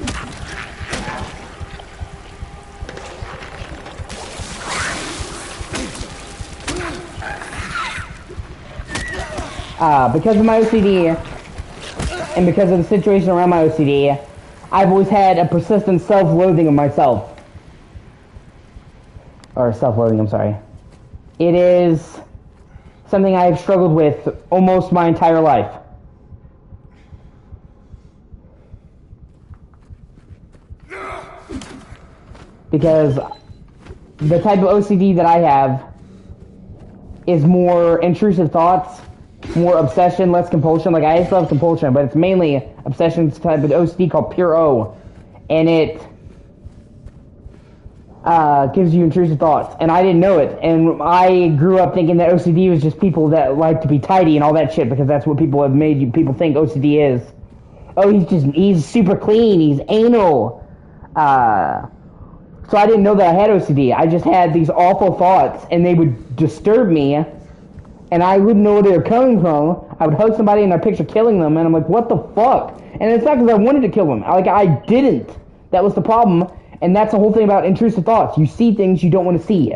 Because of my OCD, and because of the situation around my OCD, I've always had a persistent self-loathing of myself. Or self-loathing, I'm sorry. It is something I have struggled with almost my entire life. Because the type of OCD that I have is more intrusive thoughts, more obsession, less compulsion. Like, I still have compulsion, but it's mainly obsession type of OCD called pure O. And it gives you intrusive thoughts. And I didn't know it. And I grew up thinking that OCD was just people that like to be tidy and all that shit, because that's what people have made people think OCD is. Oh, he's super clean, he's anal. So I didn't know that I had OCD. I just had these awful thoughts, and they would disturb me, and I wouldn't know where they were coming from. I would hug somebody and I'd picture killing them, and I'm like, what the fuck? And it's not because I wanted to kill them. Like, I didn't. That was the problem, and that's the whole thing about intrusive thoughts. You see things you don't want to see.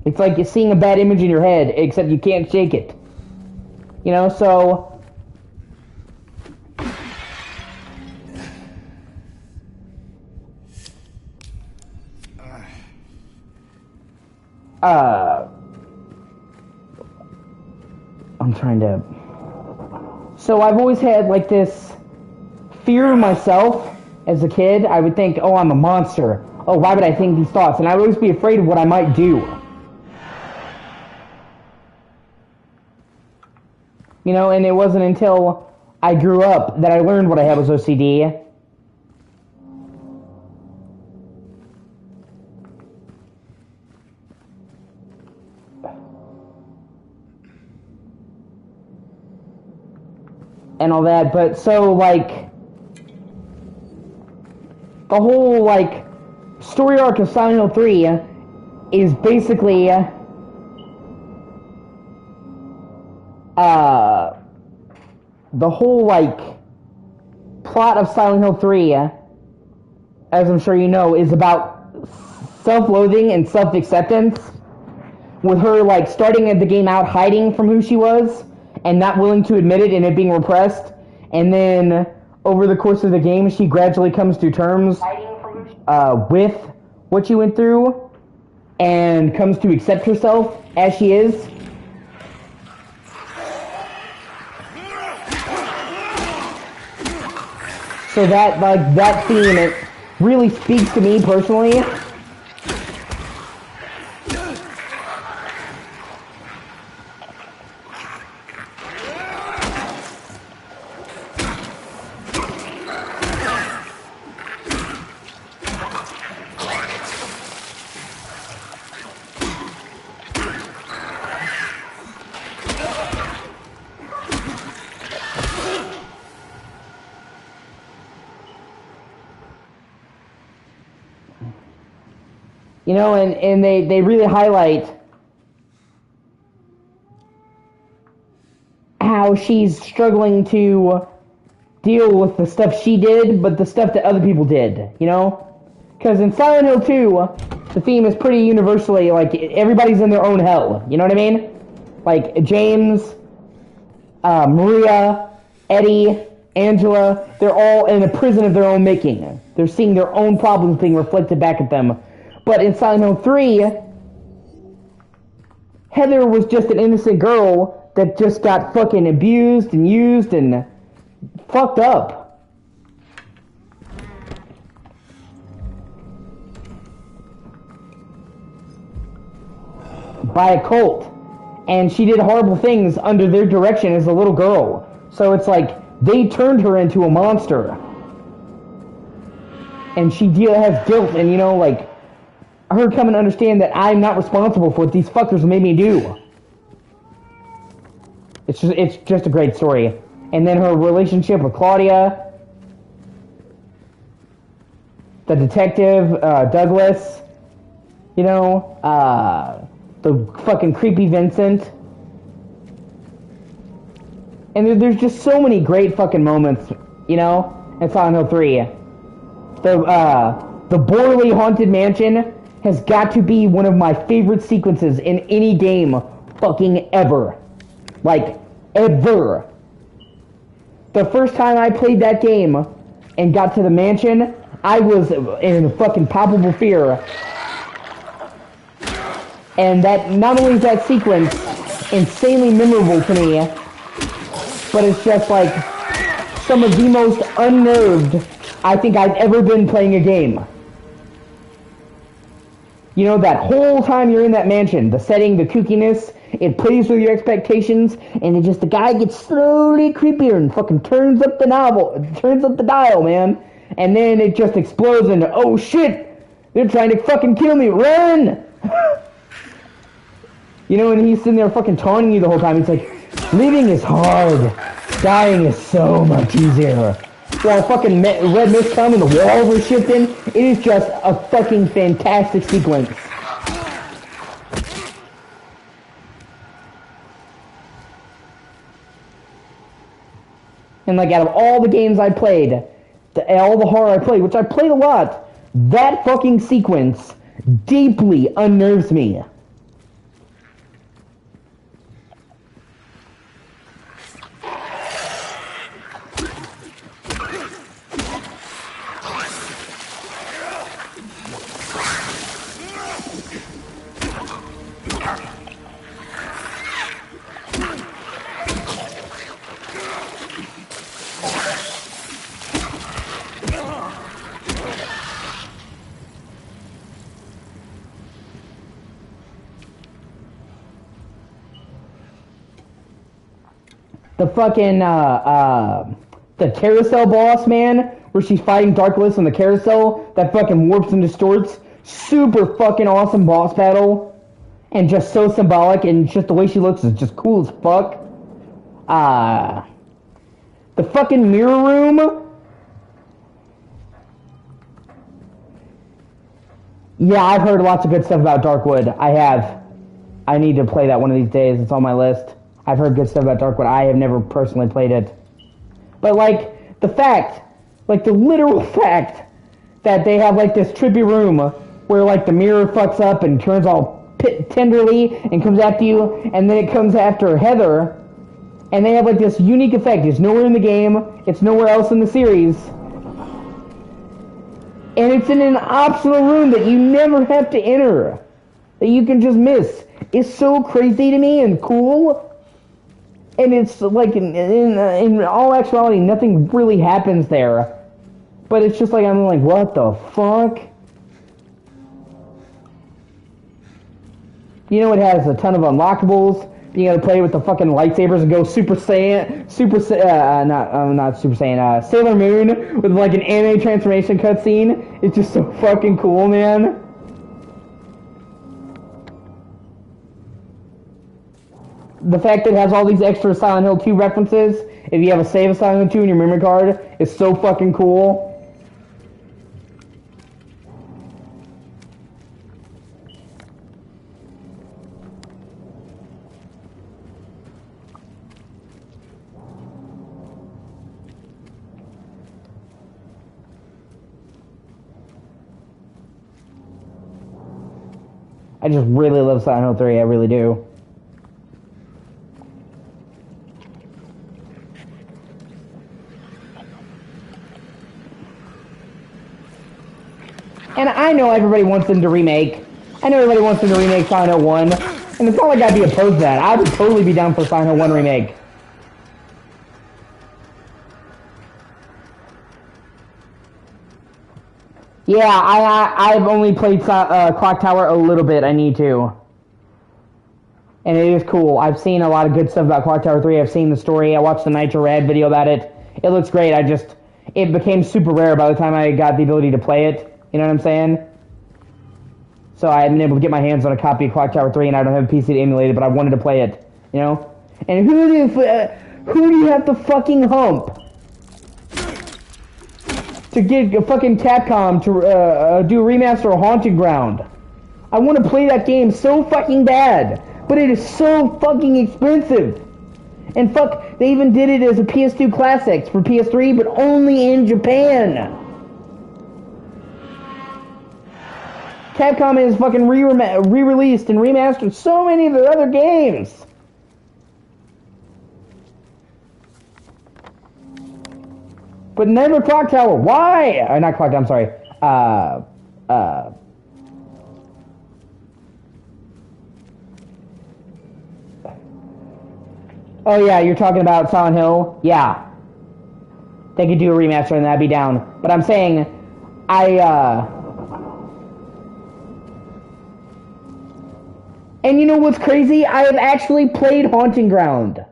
It's like you're seeing a bad image in your head, except you can't shake it. You know, so... I'm trying to... So I've always had, like, this fear of myself as a kid. I would think, oh, I'm a monster. Oh, why would I think these thoughts? And I would always be afraid of what I might do. You know, and it wasn't until I grew up that I learned what I had was OCD. And all that, but so, like, the whole, like, story arc of Silent Hill 3 is basically, the whole, like, plot of Silent Hill 3, as I'm sure you know, is about self-loathing and self-acceptance, with her, like, starting at the game out hiding from who she was, and not willing to admit it, and it being repressed, and then over the course of the game, she gradually comes to terms with what she went through, and comes to accept herself as she is. So that, like, that theme, it really speaks to me personally. You know, and they really highlight how she's struggling to deal with the stuff she did, but the stuff that other people did, you know? Because in Silent Hill 2, the theme is pretty universally, like, everybody's in their own hell, you know what I mean? Like, James, Maria, Eddie, Angela, they're all in a prison of their own making. They're seeing their own problems being reflected back at them. But in Silent Hill 3, Heather was just an innocent girl that just got fucking abused and used and fucked up. By a cult. And she did horrible things under their direction as a little girl. So it's like, they turned her into a monster. and she has guilt, and, you know, like, her coming to understand that I'm not responsible for what these fuckers made me do. It's just a great story. And then her relationship with Claudia, the detective, Douglas, you know, the fucking creepy Vincent. And there's just so many great fucking moments, you know, in Silent Hill 3. The Borley Haunted Mansion has got to be one of my favorite sequences in any game fucking ever. Like, ever. The first time I played that game and got to the mansion, I was in fucking palpable fear. And that, not only is that sequence insanely memorable to me, but it's just like some of the most unnerved I think I've ever been playing a game. You know, that whole time you're in that mansion, the setting, the kookiness, it plays with your expectations, and it just, the guy gets slowly creepier and fucking turns up the dial, man. And then it just explodes into, oh shit, they're trying to fucking kill me, run! You know, and he's sitting there fucking taunting you the whole time. It's like, living is hard, dying is so much easier. While fucking red mist come and the walls are shifting, it is just a fucking fantastic sequence. And like, out of all the games I played, all the horror I played, which I played a lot, that fucking sequence deeply unnerves me. The fucking, the carousel boss, man, where she's fighting Darkless on the carousel, that fucking warps and distorts, super fucking awesome boss battle, and just so symbolic, and just the way she looks is just cool as fuck. The fucking mirror room, yeah, I've heard lots of good stuff about Darkwood. I need to play that one of these days. It's on my list. I've heard good stuff about Darkwood. I have never personally played it. But, like, the fact, like, the literal fact that they have, like, this trippy room where, like, the mirror fucks up and turns all tenderly and comes after you, and then it comes after Heather, and they have, like, this unique effect. It's nowhere in the game. It's nowhere else in the series. And it's in an optional room that you never have to enter. That you can just miss. It's so crazy to me and cool. And it's like, in all actuality, nothing really happens there. But it's just like, I'm like, what the fuck? You know, it has a ton of unlockables. Being able to play with the fucking lightsabers and go Super Saiyan, not Super Saiyan, Sailor Moon with like an anime transformation cutscene. It's just so fucking cool, man. The fact that it has all these extra Silent Hill 2 references, if you have a save of Silent Hill 2 in your memory card, is so fucking cool. I just really love Silent Hill 3, I really do. And I know everybody wants them to remake. I know everybody wants them to remake Silent Hill 1. And it's not like I'd be opposed to that. I would totally be down for Silent Hill 1 remake. Yeah, I've only played Clock Tower a little bit. I need to. And it is cool. I've seen a lot of good stuff about Clock Tower 3. I've seen the story. I watched the Nitro Red video about it. It looks great. it became super rare by the time I got the ability to play it. You know what I'm saying? So I haven't been able to get my hands on a copy of Clock Tower 3, and I don't have a PC to emulate it, but I wanted to play it. You know? And who do you have to fucking hump to get a fucking Capcom to do a remaster of Haunted Ground? I want to play that game so fucking bad, but it is so fucking expensive. And fuck, they even did it as a PS2 Classics for PS3, but only in Japan. Capcom has fucking re-released and remastered so many of their other games. But never Clock Tower. Why? Not Clock Tower, I'm sorry. Oh yeah, you're talking about Silent Hill? Yeah. They could do a remaster and that'd be down. But I'm saying, And you know what's crazy? I have actually played Haunting Ground.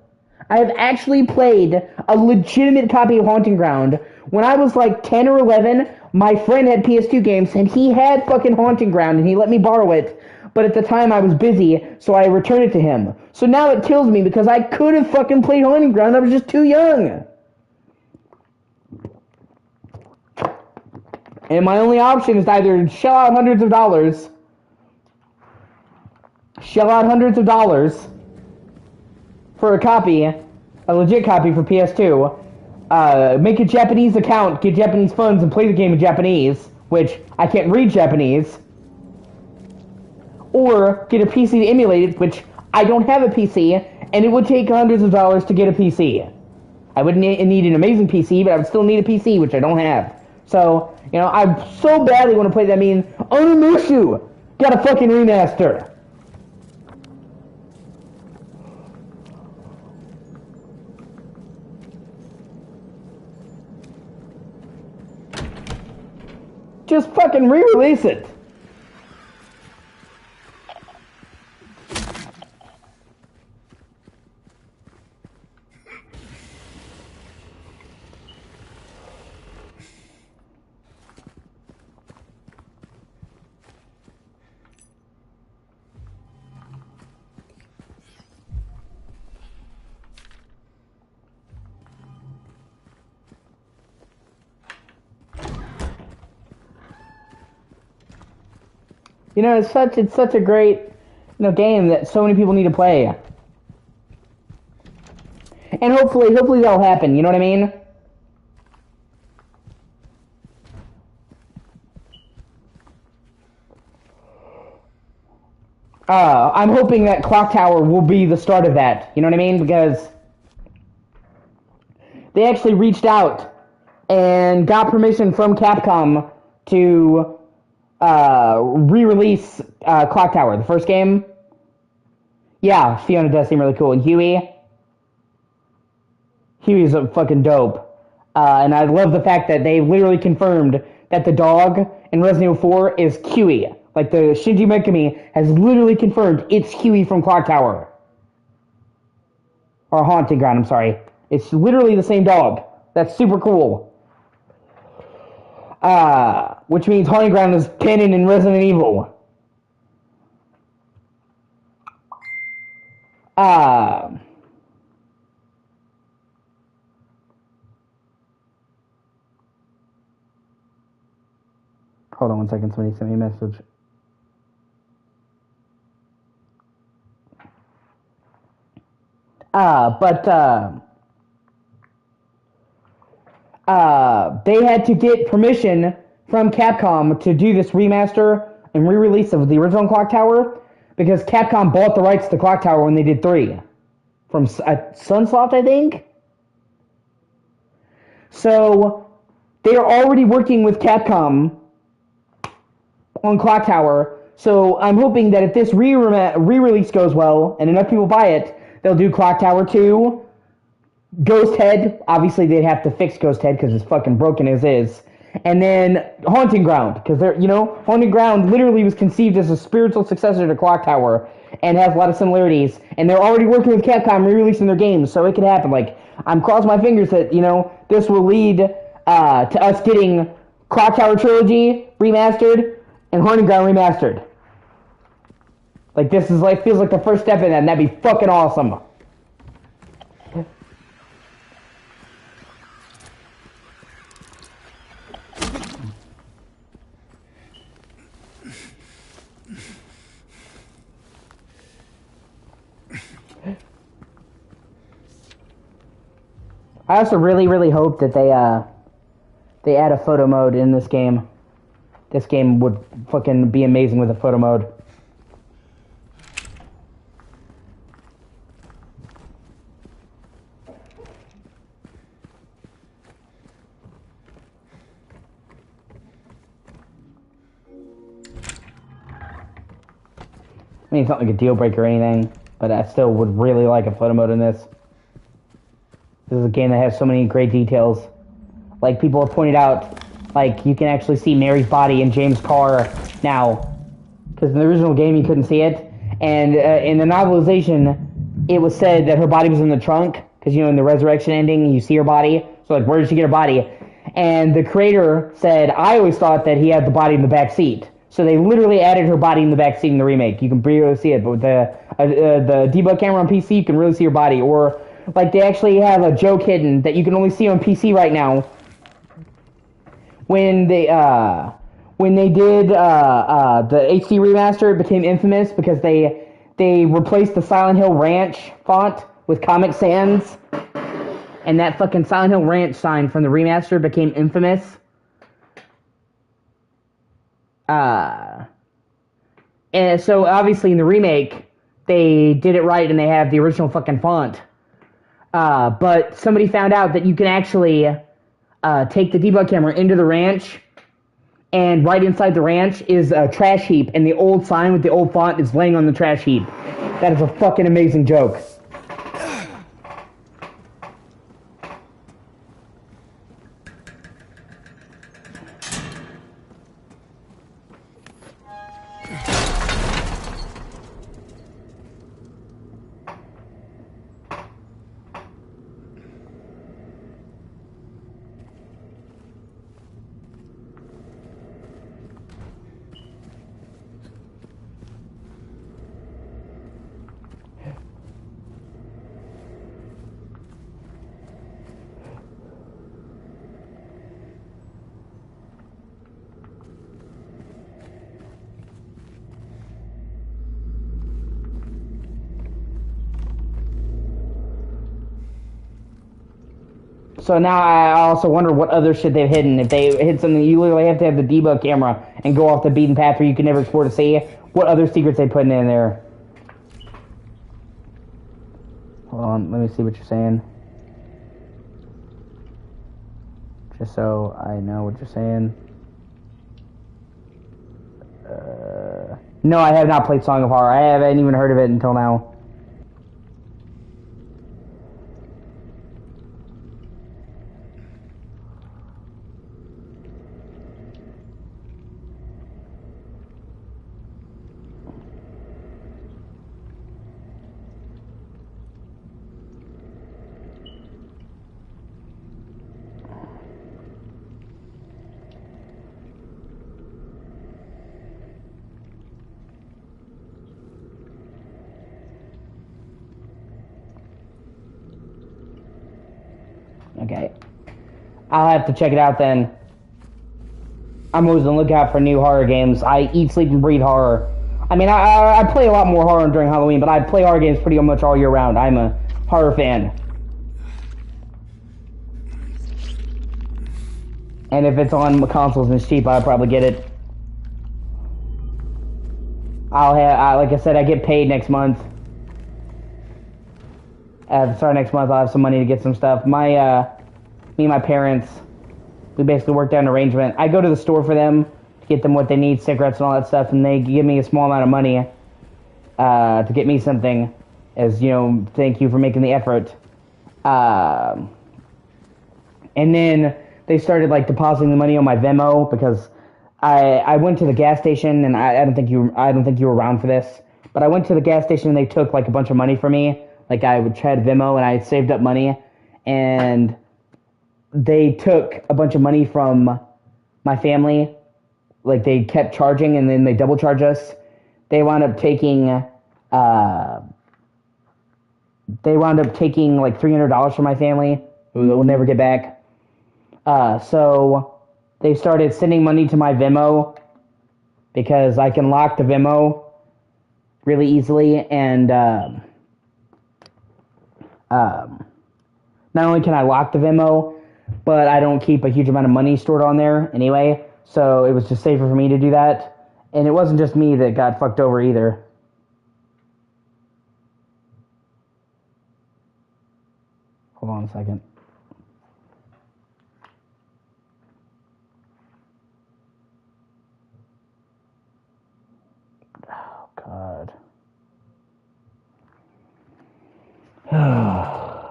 I have actually played a legitimate copy of Haunting Ground. When I was like 10 or 11, my friend had PS2 games, and he had fucking Haunting Ground, and he let me borrow it. But at the time, I was busy, so I returned it to him. So now it kills me, because I could have fucking played Haunting Ground. I was just too young. And my only option is to either shell out hundreds of dollars for a copy, a legit copy for PS2, make a Japanese account, get Japanese funds, and play the game in Japanese, which I can't read Japanese, or get a PC to emulate it, which I don't have a PC, and it would take hundreds of dollars to get a PC. I would need an amazing PC, but I would still need a PC, which I don't have. So, you know, I so badly want to play that. I mean, Onimushu got a fucking remaster. Just fucking re-release it. You know, it's such a great, game that so many people need to play. And hopefully that'll happen, you know what I mean? I'm hoping that Clock Tower will be the start of that, you know what I mean? Because they actually reached out and got permission from Capcom to re-release Clock Tower, the first game. Yeah, Fiona does seem really cool. And Huey's fucking dope. And I love the fact that they literally confirmed that the dog in Resident Evil 4 is Huey. Like, the Shinji Mikami has literally confirmed it's Huey from Clock Tower. Or Haunting Ground, I'm sorry. It's literally the same dog. That's super cool. Which means Haunting Ground is canon in Resident Evil. Hold on one second, somebody sent me a message. They had to get permission from Capcom to do this remaster and re-release of the original Clock Tower, because Capcom bought the rights to Clock Tower when they did 3 from Sunsoft, I think. So they are already working with Capcom on Clock Tower. So I'm hoping that if this re-release goes well and enough people buy it, they'll do Clock Tower 2, Ghost Head. Obviously, they'd have to fix Ghost Head because it's fucking broken as is. And then Haunting Ground, because Haunting Ground literally was conceived as a spiritual successor to Clock Tower and has a lot of similarities. And they're already working with Capcom re-releasing their games, so it could happen. Like, I'm crossing my fingers that, this will lead to us getting Clock Tower Trilogy remastered and Haunting Ground remastered. Like, this is like, feels like the first step in that, and that'd be fucking awesome. I also really, really hope that they add a photo mode in this game. This game would fucking be amazing with a photo mode. I mean, it's not like a deal breaker or anything, but I still would really like a photo mode in this. This is a game that has so many great details. Like, people have pointed out, like, you can actually see Mary's body in James' car now. Because in the original game, you couldn't see it. And in the novelization, it was said that her body was in the trunk. Because, you know, in the resurrection ending, you see her body. So, like, where did she get her body? And the creator said, I always thought that he had the body in the back seat. So they literally added her body in the back seat in the remake. You can barely see it, but with the debug camera on PC, you can really see her body. Or, like, they actually have a joke hidden that you can only see on PC right now. When they did the HD remaster, it became infamous because they replaced the Silent Hill Ranch font with Comic Sans, and that fucking Silent Hill Ranch sign from the remaster became infamous. And so obviously in the remake, they did it right and they have the original fucking font. But somebody found out that you can actually take the debug camera into the ranch, and right inside the ranch is a trash heap, and the old sign with the old font is laying on the trash heap. That is a fucking amazing joke. So now I also wonder what other shit they've hidden. If they hid something, you literally have to have the debug camera and go off the beaten path where you can never explore to see what other secrets they put in there. Hold on, let me see what you're saying. Just so I know what you're saying. No, I have not played Song of Horror. I haven't even heard of it until now. Okay. I'll have to check it out then. I'm always on the lookout for new horror games. I eat, sleep, and breathe horror. I mean, I play a lot more horror during Halloween, but I play horror games pretty much all year round. I'm a horror fan. And if it's on consoles and it's cheap, I'll probably get it. Like I said, I get paid next month. Starting next month, I'll have some money to get some stuff. Me and my parents, we basically worked out an arrangement. I go to the store for them to get them what they need, cigarettes and all that stuff, and they give me a small amount of money to get me something as, you know, thank you for making the effort. And then they started, like, depositing the money on my Venmo because I went to the gas station, and I don't think you were around for this, but I went to the gas station and they took, like, a bunch of money from me. Like, I would try to Venmo, and I had saved up money, and they took a bunch of money from my family. Like, they kept charging, and then they double charge us. They wound up taking, like, $300 from my family. We'll never get back. So they started sending money to my Venmo because I can lock the Venmo really easily, and not only can I lock the Venmo, but I don't keep a huge amount of money stored on there anyway, so it was just safer for me to do that. And it wasn't just me that got fucked over either. Hold on a second. Oh, God.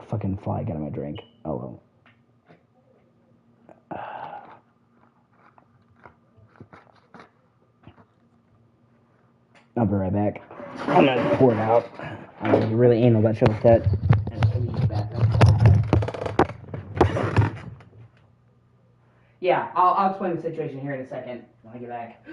Fucking fly got in my drink. Oh, well. I'll be right back. I'm gonna pour it out. I was really anal that shit like that. Yeah, I'll explain the situation here in a second when I get back.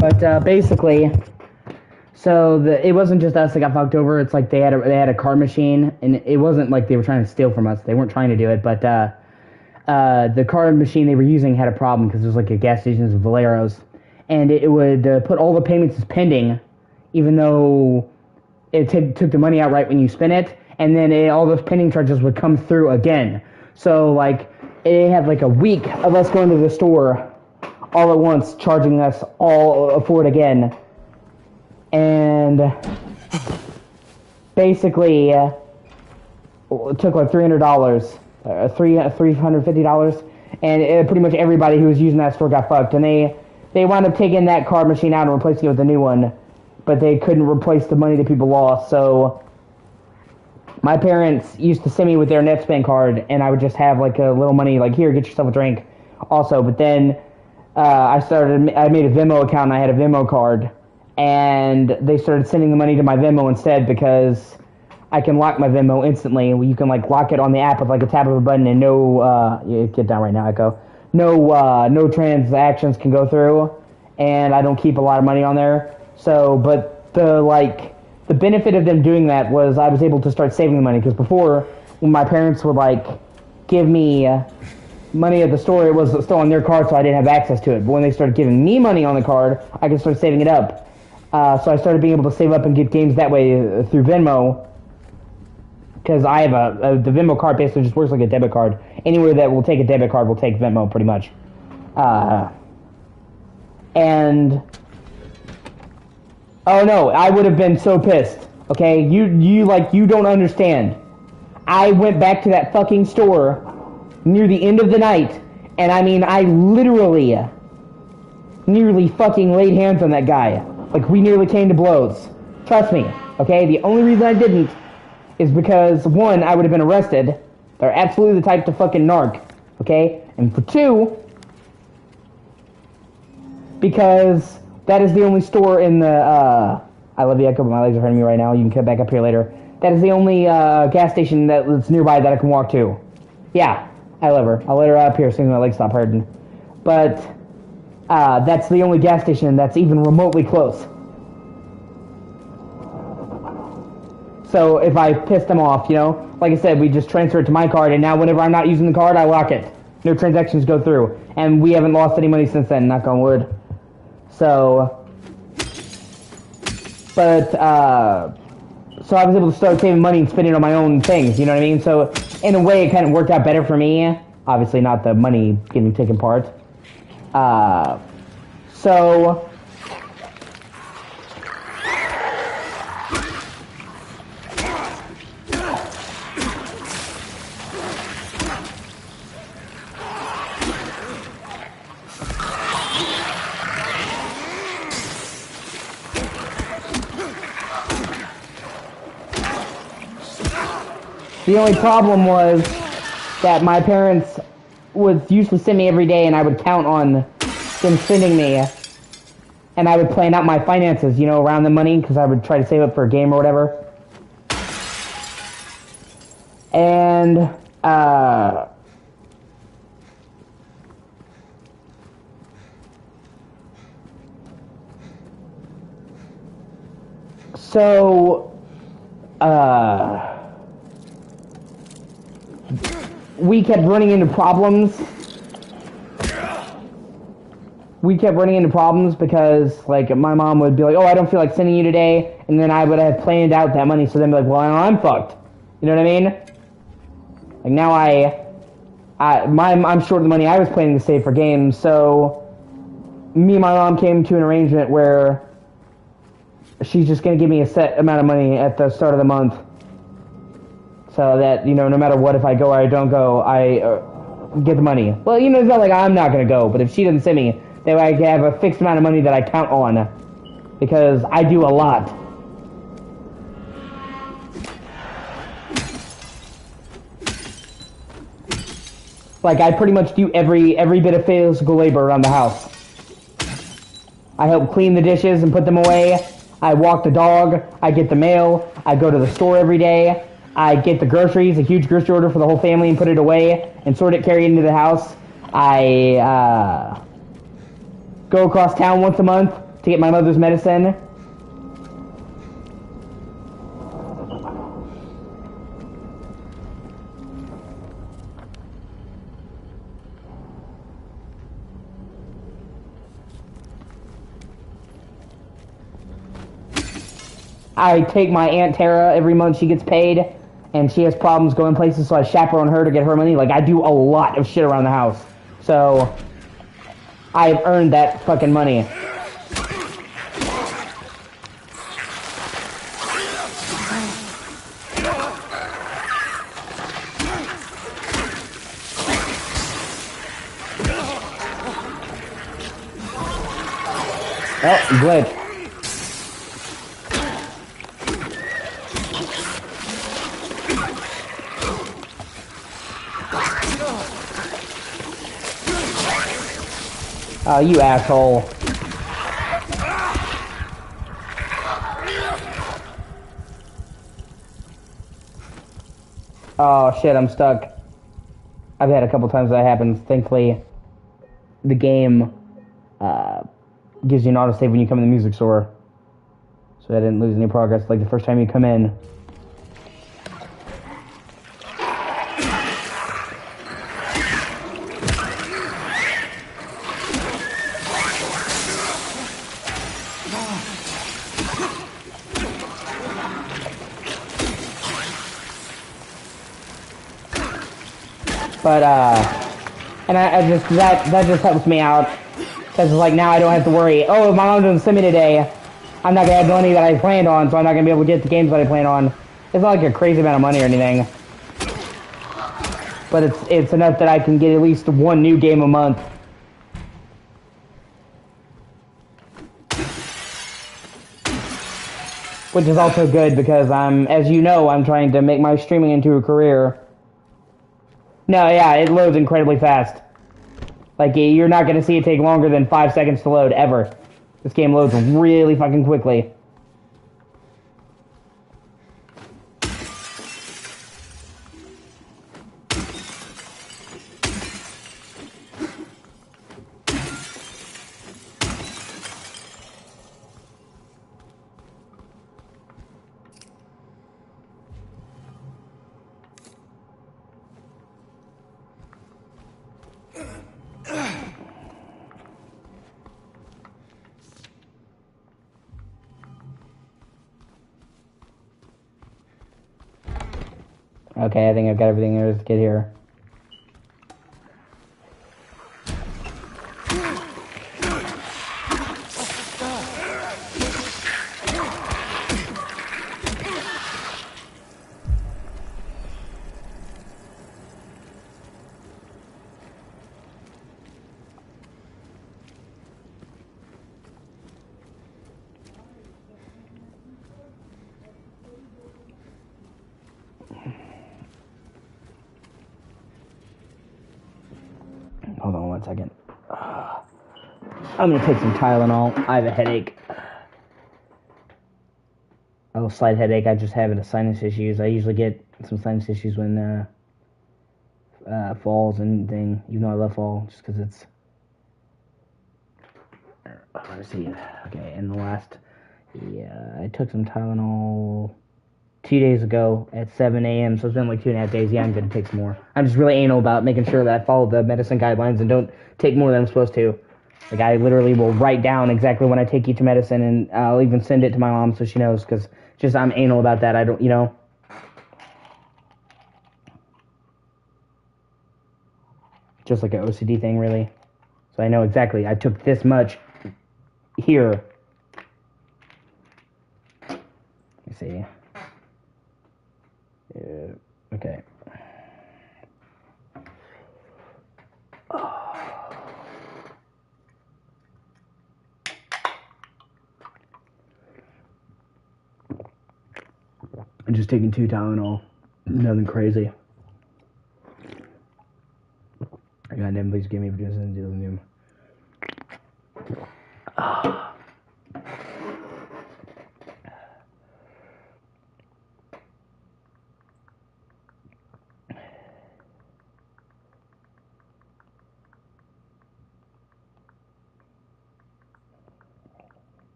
But basically, so it wasn't just us that got fucked over. It's like they had a card machine, and it wasn't like they were trying to steal from us. They weren't trying to do it, but the card machine they were using had a problem because it was like a gas station with Valeros, and it would put all the payments as pending, even though it took the money out right when you spin it, and then all those pending charges would come through again. So like it had like a week of us going to the store all at once, charging us all for it again. And basically, it took like $300, $350, and pretty much everybody who was using that store got fucked. And they wound up taking that card machine out and replacing it with a new one, but they couldn't replace the money that people lost. So my parents used to send me with their NetSpend card, and I would just have like a little money, like, here, get yourself a drink also. But then I made a Venmo account, and I had a Venmo card, and they started sending the money to my Venmo instead because I can lock my Venmo instantly. You can like lock it on the app with like a tap of a button, and get down right now, Echo. No transactions can go through, and I don't keep a lot of money on there. So, but the benefit of them doing that was I was able to start saving the money, because before, when my parents would like give me money at the store, it was still on their card, so I didn't have access to it. But when they started giving me money on the card, I could start saving it up. So I started being able to save up and get games that way through Venmo, because I have the Venmo card basically just works like a debit card. Anywhere that will take a debit card will take Venmo, pretty much. And oh no, I would have been so pissed. Okay, you don't understand. I went back to that fucking store near the end of the night, and I mean, I literally nearly fucking laid hands on that guy. Like, we nearly came to blows. Trust me, okay? The only reason I didn't is because, one, I would have been arrested. They're absolutely the type to fucking narc, okay? And for two, because that is the only store in the, I love you, Echo, but my legs are hurting me right now. You can cut back up here later. That is the only gas station that's nearby that I can walk to. Yeah, I love her. I'll let her up here as soon as my legs stop hurting. But that's the only gas station that's even remotely close. So if I piss them off, like I said, we just transfer it to my card, and now whenever I'm not using the card, I lock it. No transactions go through. And we haven't lost any money since then, knock on wood. So, but, so I was able to start saving money and spending on my own things, you know what I mean? So in a way, it kind of worked out better for me. Obviously, not the money getting taken part. So... The only problem was that my parents would usually send me every day, and I would count on them sending me, and I would plan out my finances, you know, around the money, because I would try to save up for a game or whatever. And, so, we kept running into problems. Because, like, my mom would be like, oh, I don't feel like sending you today, and then I would have planned out that money, so then be like, well, I'm fucked. You know what I mean? Like, now I'm short of the money I was planning to save for games, so me and my mom came to an arrangement where she's just going to give me a set amount of money at the start of the month, so that, you know, no matter what, if I go or I don't go, I get the money. Well, you know, it's not like I'm not going to go, but if she doesn't send me, then I have a fixed amount of money that I count on, because I do a lot. Like, I pretty much do every bit of physical labor around the house. I help clean the dishes and put them away. I walk the dog. I get the mail. I go to the store every day. I get the groceries, a huge grocery order for the whole family, and put it away and sort it, carry it into the house. I go across town once a month to get my mother's medicine. I take my Aunt Tara every month. She gets paid, and she has problems going places, so I chaperone her to get her money. Like, I do a lot of shit around the house. So, I've earned that fucking money. Oh, glitch. Oh, you asshole. Oh, shit, I'm stuck. I've had a couple times that happens. Thankfully, the game gives you an autosave when you come in the music store. So I didn't lose any progress like the first time you come in. But, and I just, that just helps me out. Because, like, now I don't have to worry, oh, if my mom doesn't send me today, I'm not going to have the money that I planned on, so I'm not going to be able to get the games that I plan on. It's not like a crazy amount of money or anything. But it's enough that I can get at least one new game a month. Which is also good because as you know, I'm trying to make my streaming into a career. No, yeah, it loads incredibly fast. Like, you're not going to see it take longer than 5 seconds to load, ever. This game loads really fucking quickly. Okay, I think I've got everything there is to get here. Hold on 1 second. I'm gonna take some Tylenol. I have a headache. A little slight headache. I just have it, a sinus issues. I usually get some sinus issues when falls and thing. Even though I love fall, just because it's. Let's see. Okay, and the last. Yeah, I took some Tylenol 2 days ago at 7 a.m. So it's been like 2.5 days. Yeah, I'm gonna take some more. I'm just really anal about making sure that I follow the medicine guidelines and don't take more than I'm supposed to. Like, I literally will write down exactly when I take each medicine, and I'll even send it to my mom so she knows, because just I'm anal about that. I don't, you know. Just like an OCD thing, really. So I know exactly. I took this much here. Let me see. Okay. I'm just taking 2 Tylenol. Nothing crazy. Goddamn, please give me Dillium.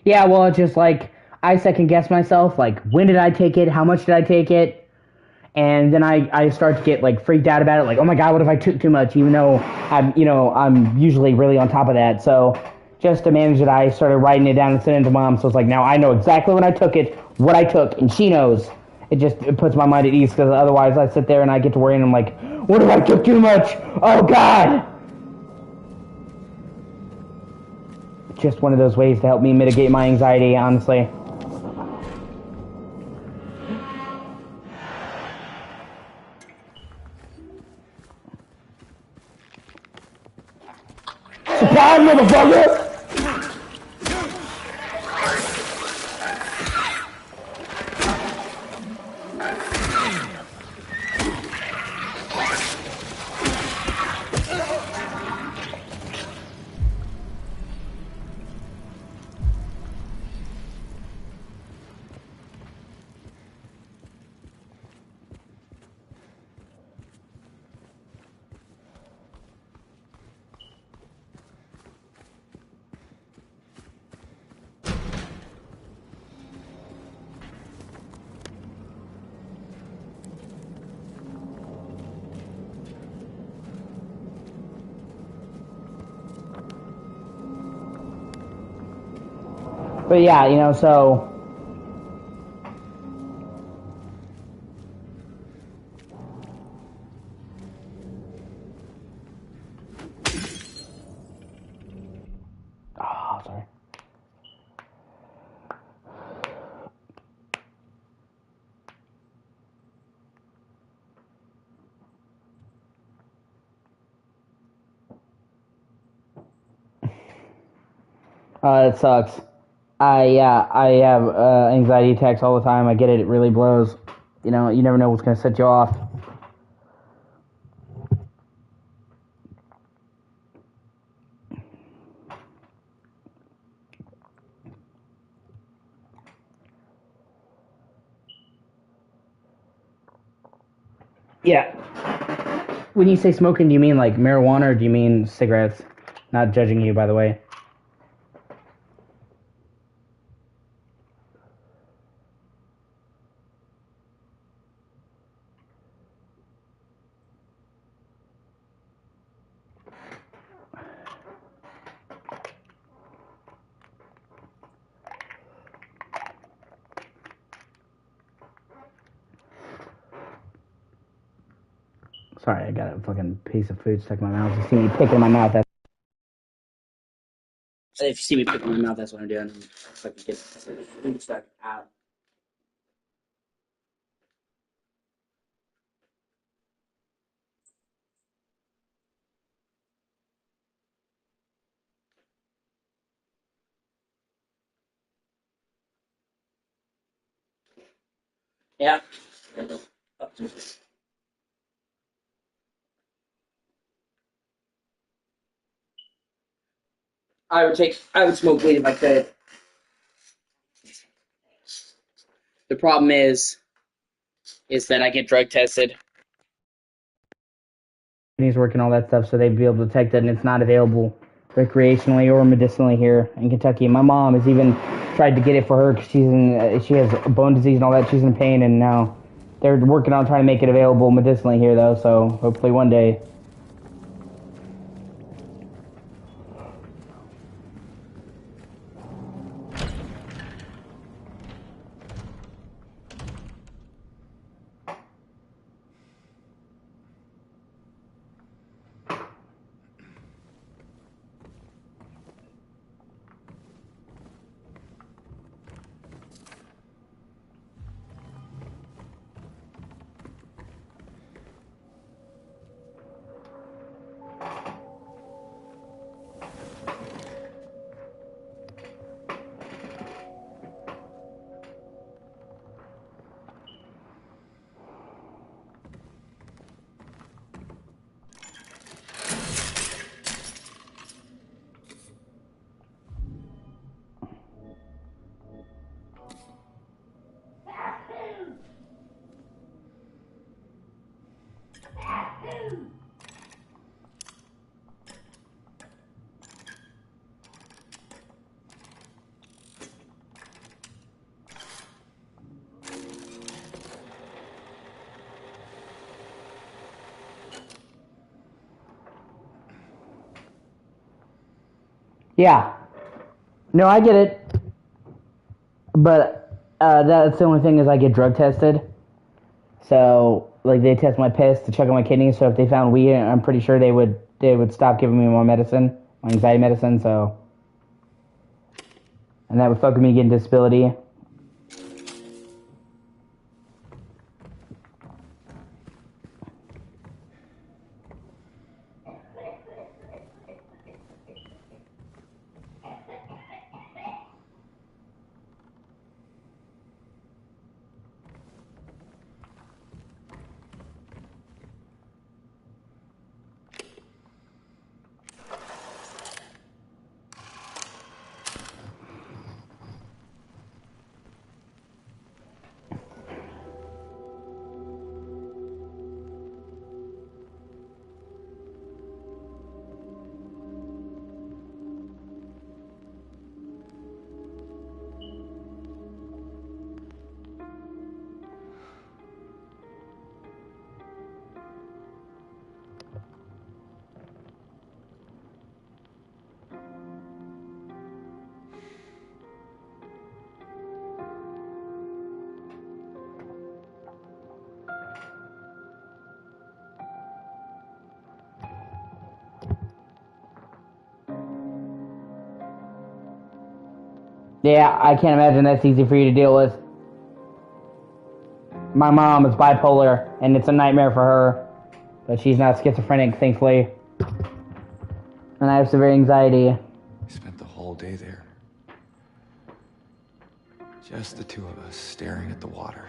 Yeah, well, it's just like, I second guess myself, like, when did I take it, how much did I take it, and then I start to get, like, freaked out about it, like, oh my god, what if I took too much, even though I'm usually really on top of that. So just to manage it, I started writing it down and sending it to mom, so it's like, now I know exactly when I took it, what I took, and she knows. It puts my mind at ease, because otherwise I sit there and I get to worry, and I'm like, what if I took too much, oh god. Just one of those ways to help me mitigate my anxiety, honestly. Surprise, motherfucker! But yeah, so... Oh, sorry. It sucks. I have anxiety attacks all the time. I get it. It really blows. You never know what's going to set you off. Yeah. When you say smoking, do you mean like marijuana or do you mean cigarettes? Not judging you, by the way. Sorry, I got a fucking piece of food stuck in my mouth. You see me picking my mouth. If you see me picking my mouth, that's what I'm doing. If I can get food stuck out. Yeah. I would smoke weed if I could. The problem is that I get drug tested. He's working all that stuff, so they'd be able to detect it, and it's not available recreationally or medicinally here in Kentucky. My mom has even tried to get it for her because she has bone disease and all that. She's in pain, and now they're working on trying to make it available medicinally here, though. So hopefully one day. Yeah. No, I get it. But that's the only thing is I get drug tested. So, like, they test my piss to check on my kidneys. So if they found weed, I'm pretty sure they would stop giving me more medicine, my anxiety medicine. So, and that would fuck with me getting disability. Yeah, I can't imagine that's easy for you to deal with. My mom is bipolar, and it's a nightmare for her. But she's not schizophrenic, thankfully. And I have severe anxiety. We spent the whole day there. Just the two of us staring at the water.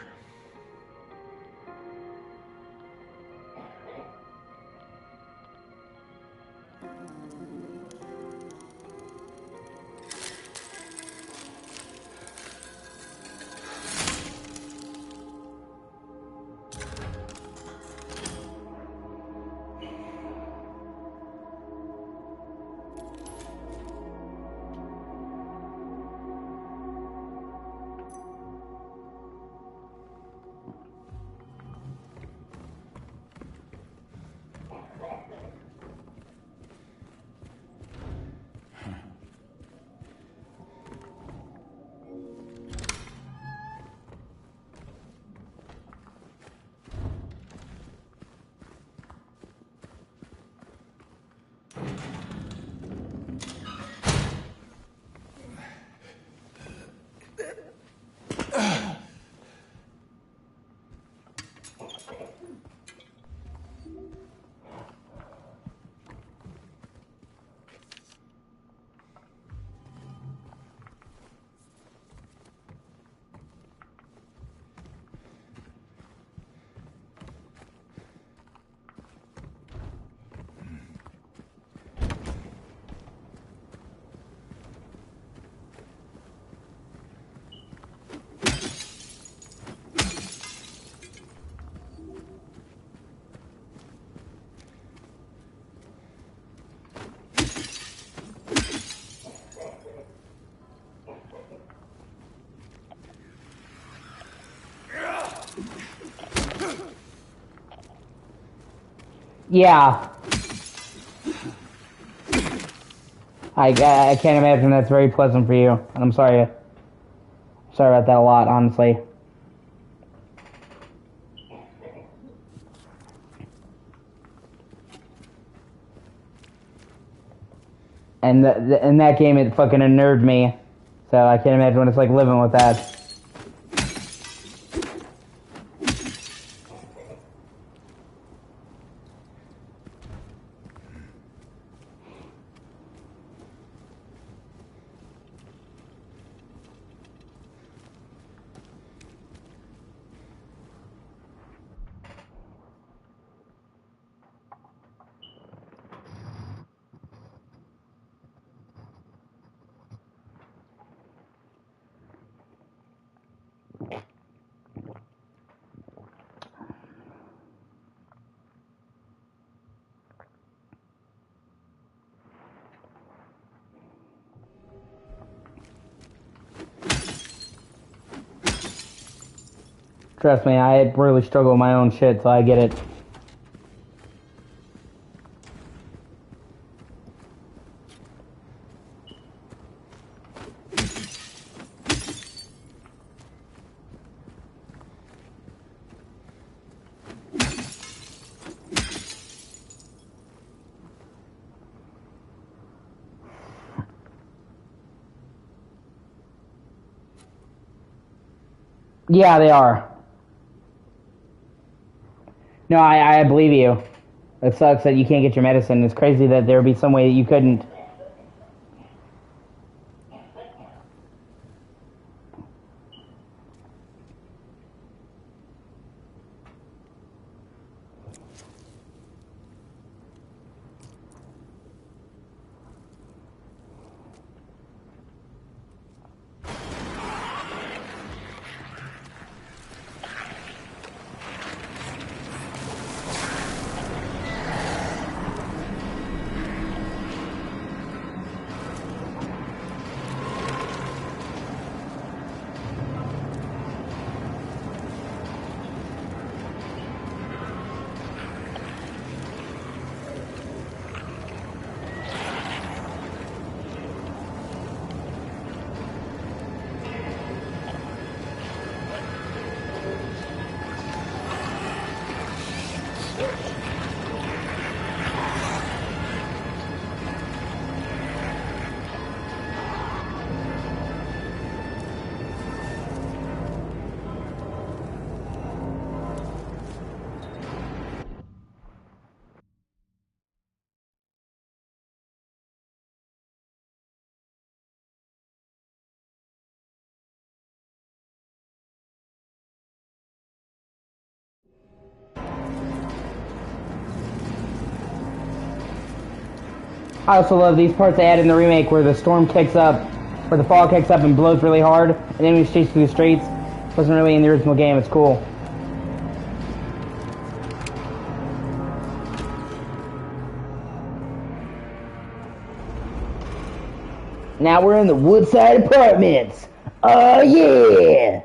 Yeah. I can't imagine that's very pleasant for you. And I'm sorry. Sorry about that a lot, honestly. And in that game, it fucking unnerved me. So I can't imagine what it's like living with that. Trust me, I really struggle with my own shit, so I get it. Yeah, they are. No, I believe you. It sucks that you can't get your medicine. It's crazy that there would be some way that you couldn't. I also love these parts they add in the remake where the storm kicks up, where the fog kicks up and blows really hard, and then we chase through the streets. Wasn't really in the original game. It's cool. Now we're in the Woodside Apartments. Oh yeah!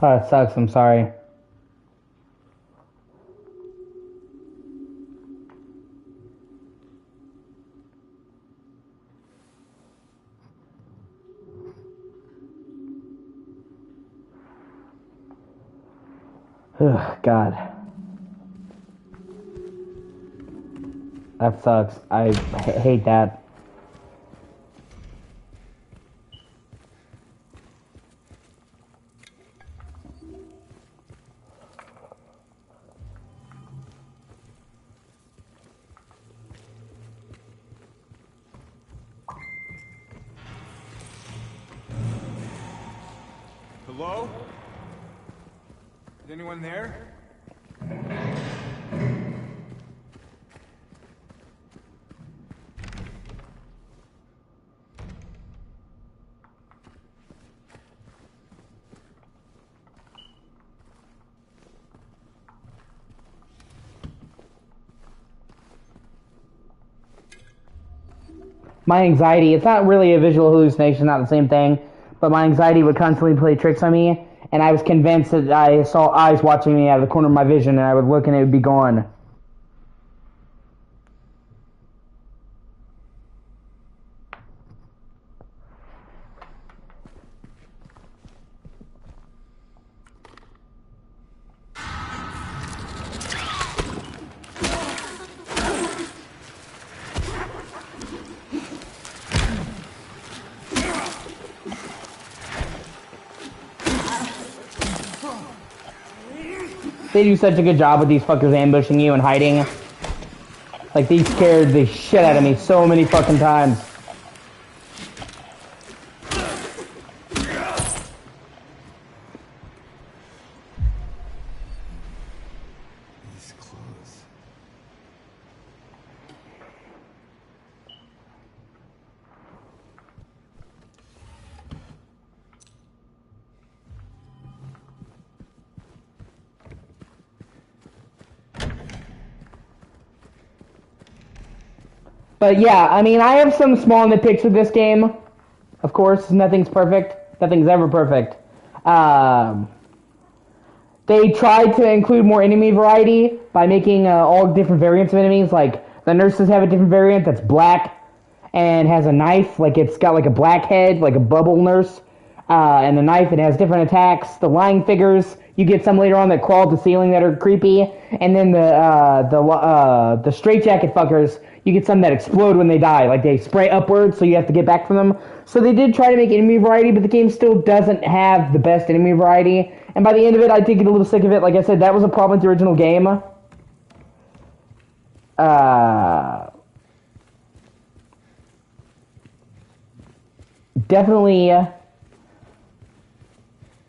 Oh, it sucks. I'm sorry. Ugh, God. That sucks. I hate that. Hello? Is anyone there? My anxiety, it's not really a visual hallucination, not the same thing, but my anxiety would constantly play tricks on me, and I was convinced that I saw eyes watching me out of the corner of my vision, and I would look and it would be gone. They do such a good job with these fuckers ambushing you and hiding. Like, they scared the shit out of me so many fucking times. These clothes. But yeah, I mean, I have some small nitpicks with this game. Of course, nothing's perfect. Nothing's ever perfect. They tried to include more enemy variety by making all different variants of enemies. Like, the nurses have a different variant that's black and has a knife. Like, it's got like a black head, like a bubble nurse. And the knife, it has different attacks. The lying figures, you get some later on that crawl to the ceiling that are creepy. And then the straitjacket fuckers, you get some that explode when they die. Like, they spray upwards, so you have to get back from them. So they did try to make enemy variety, but the game still doesn't have the best enemy variety. And by the end of it, I did get a little sick of it. Like I said, that was a problem with the original game. Definitely...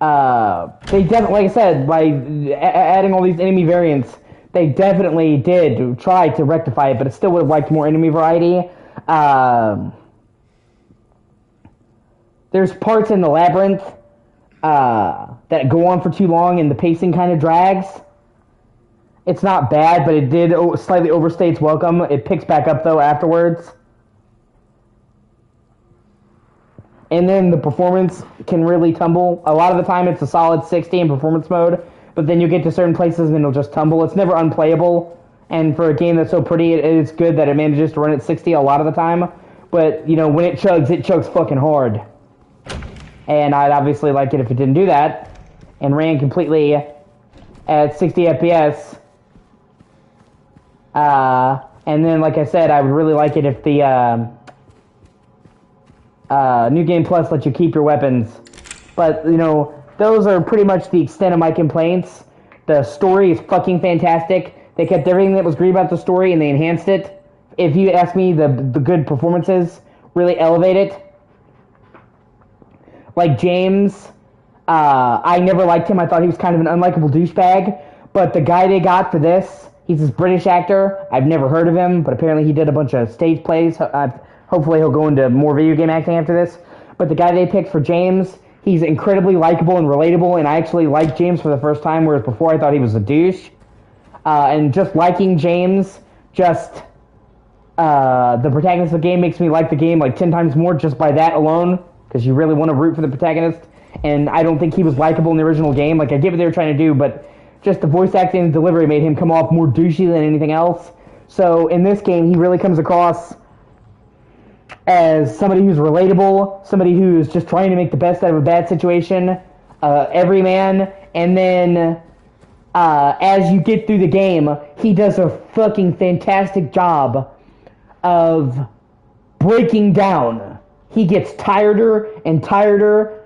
like I said, by adding all these enemy variants, they definitely did try to rectify it, but it still would have liked more enemy variety. There's parts in the labyrinth that go on for too long, and the pacing kind of drags. It's not bad, but it did slightly overstay its welcome. It picks back up, though, afterwards. And then the performance can really tumble. A lot of the time it's a solid 60 in performance mode, but then you get to certain places and it'll just tumble. It's never unplayable, and for a game that's so pretty, it's good that it manages to run at 60 a lot of the time. But, you know, when it chugs fucking hard. And I'd obviously like it if it didn't do that, and ran completely at 60 FPS. And then, like I said, I would really like it if the... New Game Plus lets you keep your weapons. But, you know, those are pretty much the extent of my complaints. The story is fucking fantastic. They kept everything that was great about the story and they enhanced it. If you ask me, the good performances really elevate it. Like James, I never liked him. I thought he was kind of an unlikable douchebag. But the guy they got for this, he's this British actor. I've never heard of him, but apparently he did a bunch of stage plays. Hopefully he'll go into more video game acting after this. But the guy they picked for James, he's incredibly likable and relatable, and I actually liked James for the first time, whereas before I thought he was a douche. And just liking James, the protagonist of the game makes me like the game like 10 times more just by that alone, because you really want to root for the protagonist. And I don't think he was likable in the original game. Like, I get what they were trying to do, but just the voice acting and delivery made him come off more douchey than anything else. So in this game, he really comes across as somebody who's relatable, somebody who's just trying to make the best out of a bad situation, everyman, and then as you get through the game, he does a fucking fantastic job of breaking down. He gets tireder and tireder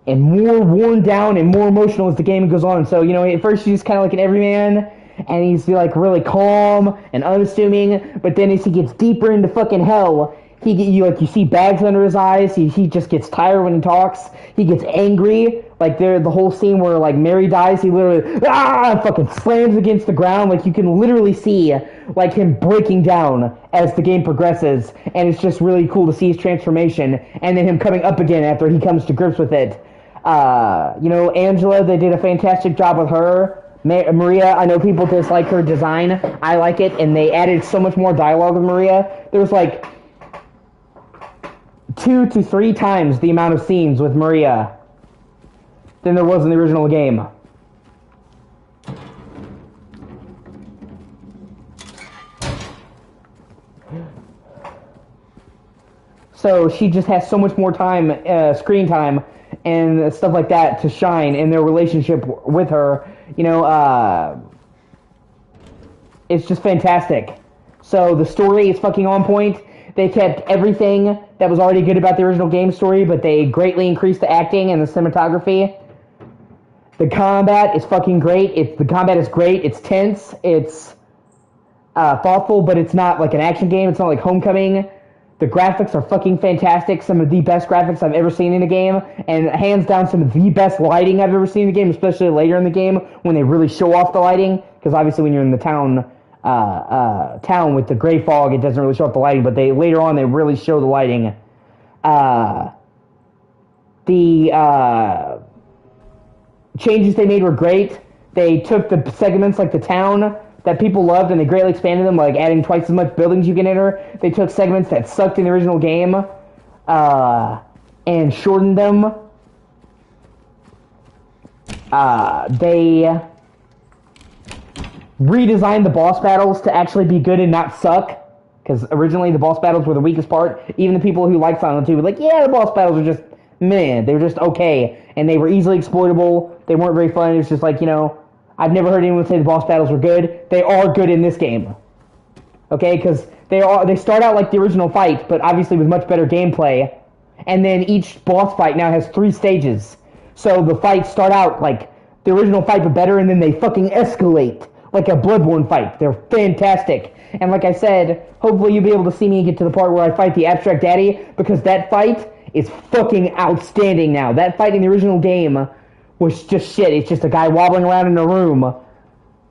and more worn down and more emotional as the game goes on. So, you know, at first he's kind of like an everyman, and he's like really calm and unassuming, but then as he gets deeper into fucking hell, You see bags under his eyes. He just gets tired when he talks. He gets angry. Like the whole scene where like Mary dies, he literally fucking slams against the ground. Like you can literally see like him breaking down as the game progresses, and it's just really cool to see his transformation, and then him coming up again after he comes to grips with it. Angela, they did a fantastic job with her. Maria, I know people dislike her design. I like it, and they added so much more dialogue with Maria. There was like 2 to 3 times the amount of scenes with Maria than there was in the original game. So she just has so much more time, screen time, and stuff like that to shine in their relationship with her. It's just fantastic. So the story is fucking on point. They kept everything that was already good about the original game story, but they greatly increased the acting and the cinematography. The combat is fucking great. The combat is great. It's tense. It's thoughtful, but it's not like an action game. It's not like Homecoming. The graphics are fucking fantastic. Some of the best graphics I've ever seen in a game, and hands down some of the best lighting I've ever seen in a game, especially later in the game when they really show off the lighting. Because obviously when you're in the town with the gray fog, it doesn't really show off the lighting, but later on they really show the lighting. The changes they made were great. They took the segments like the town that people loved, and they greatly expanded them, like adding twice as much buildings you can enter. They took segments that sucked in the original game and shortened them. They redesigned the boss battles to actually be good and not suck, because originally the boss battles were the weakest part. Even the people who like Silent 2 were like, yeah, the boss battles are just meh. They were just okay, and they were easily exploitable. They weren't very fun. It was just like, I've never heard anyone say the boss battles were good. They are good in this game. Okay, because they start out like the original fight, but obviously with much better gameplay. And then each boss fight now has 3 stages. So the fights start out like the original fight, but better, and then they fucking escalate like a Bloodborne fight. They're fantastic. And like I said, hopefully you'll be able to see me get to the part where I fight the Abstract Daddy, because that fight is fucking outstanding now. That fight in the original game was just shit. It's just a guy wobbling around in a room.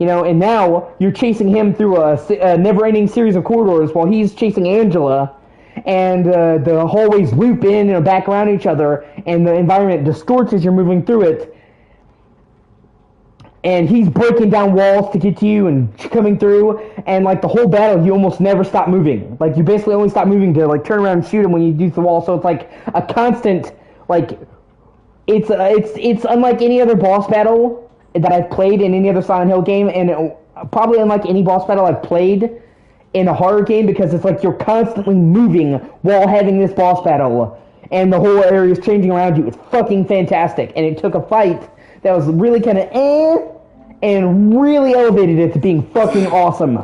And now you're chasing him through a never-ending series of corridors while he's chasing Angela, and the hallways loop in and back around each other, and the environment distorts as you're moving through it. And he's breaking down walls to get to you and coming through, and like the whole battle, you almost never stop moving. Like you basically only stop moving to like turn around and shoot him when you do the wall. So it's like a constant like. It's unlike any other boss battle that I've played in any other Silent Hill game, and probably unlike any boss battle I've played in a horror game, because it's like you're constantly moving while having this boss battle, and the whole area is changing around you. It's fucking fantastic, and it took a fight that was really kind of and really elevated it to being fucking awesome.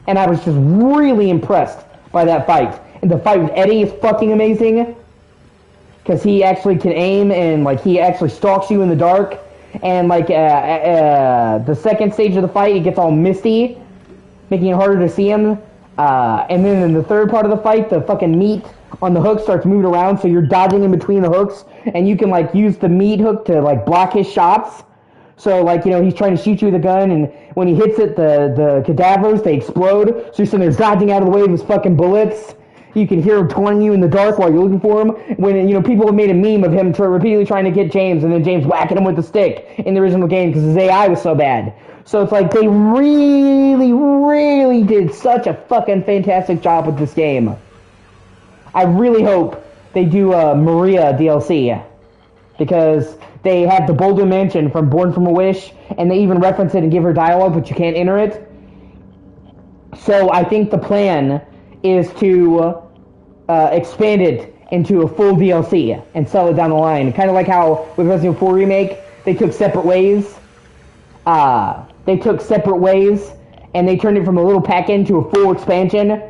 And I was just really impressed by that fight. And the fight with Eddie is fucking amazing, because he actually can aim, and like he actually stalks you in the dark. And like the second stage of the fight, it gets all misty, making it harder to see him. And then in the third part of the fight, the fucking meat on the hook starts moving around, so you're dodging in between the hooks, and you can like use the meat hook to like block his shots. So like he's trying to shoot you with a gun, and when he hits it, the cadavers, they explode. So you're sitting there dodging out of the way of his fucking bullets. You can hear him taunting you in the dark while you're looking for him. When people have made a meme of him repeatedly trying to get James, and then James whacking him with the stick in the original game because his AI was so bad. So it's like they really, really did such a fucking fantastic job with this game. I really hope they do a Maria DLC, because they have the Boulder Mansion from Born from a Wish, and they even reference it and give her dialogue, but you can't enter it. So I think the plan is to expand it into a full DLC and sell it down the line. Kind of like how with Resident Evil 4 Remake, they took separate ways. And they turned it from a little pack-in to a full expansion.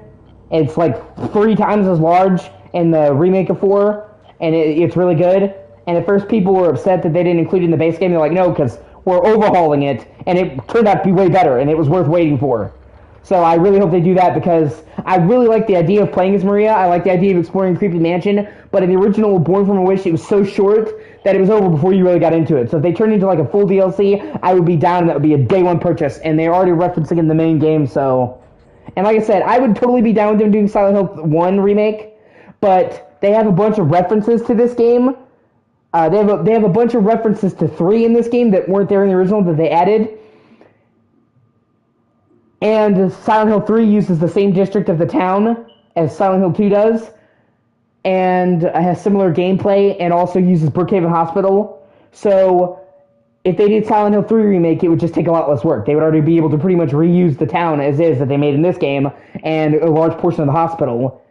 It's like 3 times as large in the remake of 4, and it's really good. And at first people were upset that they didn't include it in the base game. They're like, no, because we're overhauling it, and it turned out to be way better, and it was worth waiting for. So I really hope they do that because I really like the idea of playing as Maria. I like the idea of exploring Creepy Mansion, but in the original Born from a Wish, it was so short that it was over before you really got into it. So if they turned into like a full DLC, I would be down and that would be a day one purchase. And they're already referencing in the main game, so... And like I said, I would totally be down with them doing Silent Hill 1 remake, but they have a bunch of references to this game. They have a bunch of references to 3 in this game that weren't there in the original that they added. And Silent Hill 3 uses the same district of the town as Silent Hill 2 does, and has similar gameplay, and also uses Brookhaven Hospital. So, if they did Silent Hill 3 remake, it would just take a lot less work. They would already be able to pretty much reuse the town as is that they made in this game, and a large portion of the hospital,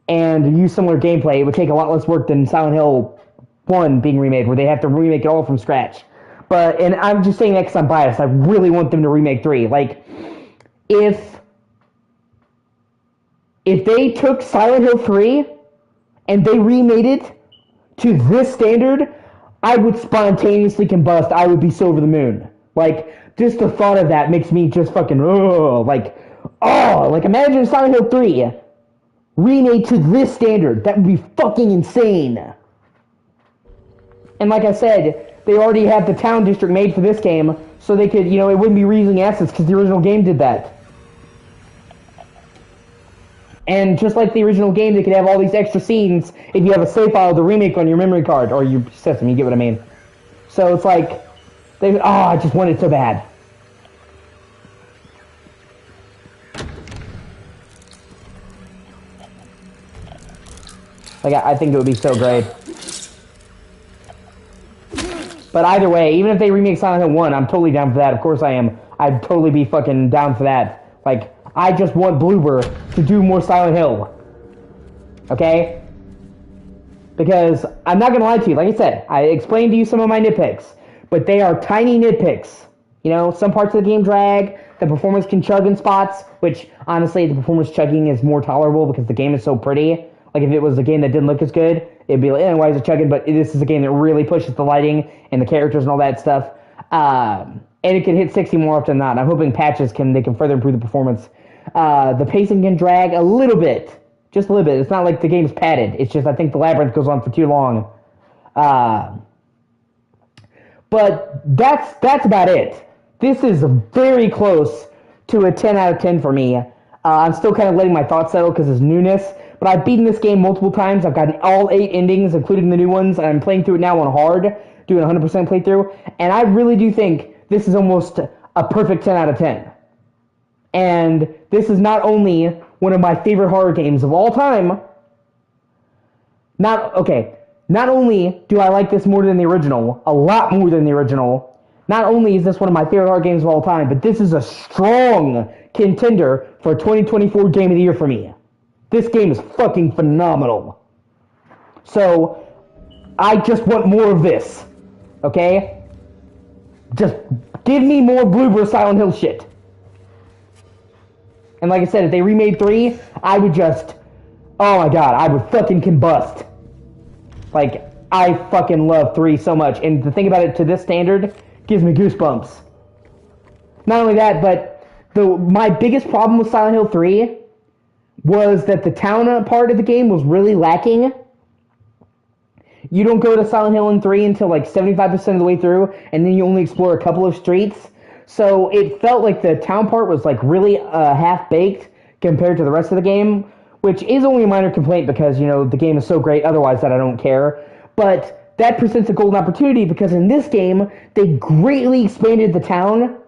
and use similar gameplay. It would take a lot less work than Silent Hill 1 being remade, where they have to remake it all from scratch. And I'm just saying that because I'm biased. I really want them to remake 3. Like, if they took Silent Hill 3 and they remade it to this standard, I would spontaneously combust. I would be so over the moon. Like, just the thought of that makes me just fucking, like, imagine Silent Hill 3 remade to this standard. That would be fucking insane. And like I said, they already have the town district made for this game, so they could, it wouldn't be reusing assets because the original game did that. And just like the original game, they could have all these extra scenes if you have a save file of the remake on your memory card, or your system, you get what I mean. So it's like, I just want it so bad. Like, I think it would be so great. But either way, even if they remake Silent Hill 1, I'm totally down for that. Of course I am. I'd totally be fucking down for that. Like, I just want Bloober to do more Silent Hill. Okay? Because, I'm not gonna lie to you, like I said, I explained to you some of my nitpicks, but they are tiny nitpicks. Some parts of the game drag, the performance can chug in spots, which, honestly, the performance chugging is more tolerable because the game is so pretty. Like, if it was a game that didn't look as good, it'd be like, why is it chugging? But this is a game that really pushes the lighting and the characters and all that stuff. And it can hit 60 more often than not. I'm hoping patches can further improve the performance. The pacing can drag a little bit. Just a little bit. It's not like the game's padded. It's just I think the labyrinth goes on for too long. But that's about it. This is very close to a 10 out of 10 for me. I'm still kind of letting my thoughts settle because it's newness. But I've beaten this game multiple times. I've gotten all 8 endings, including the new ones. And I'm playing through it now on hard, doing 100% playthrough. And I really do think this is almost a perfect 10 out of 10. And this is not only one of my favorite horror games of all time. Not only do I like this more than the original, a lot more than the original. Not only is this one of my favorite horror games of all time, but this is a strong contender for 2024 Game of the Year for me. This game is fucking phenomenal. So, I just want more of this. Okay? Just give me more Bloober Silent Hill shit. And like I said, if they remade 3, I would just... Oh my god, I would fucking combust. Like, I fucking love 3 so much. And to think about it to this standard gives me goosebumps. Not only that, but my biggest problem with Silent Hill 3 was that the town part of the game was really lacking. You don't go to Silent Hill in 3 until like 75% of the way through, and then you only explore a couple of streets. So it felt like the town part was like really half-baked compared to the rest of the game, which is only a minor complaint because, the game is so great otherwise that I don't care. But that presents a golden opportunity because in this game, they greatly expanded the town,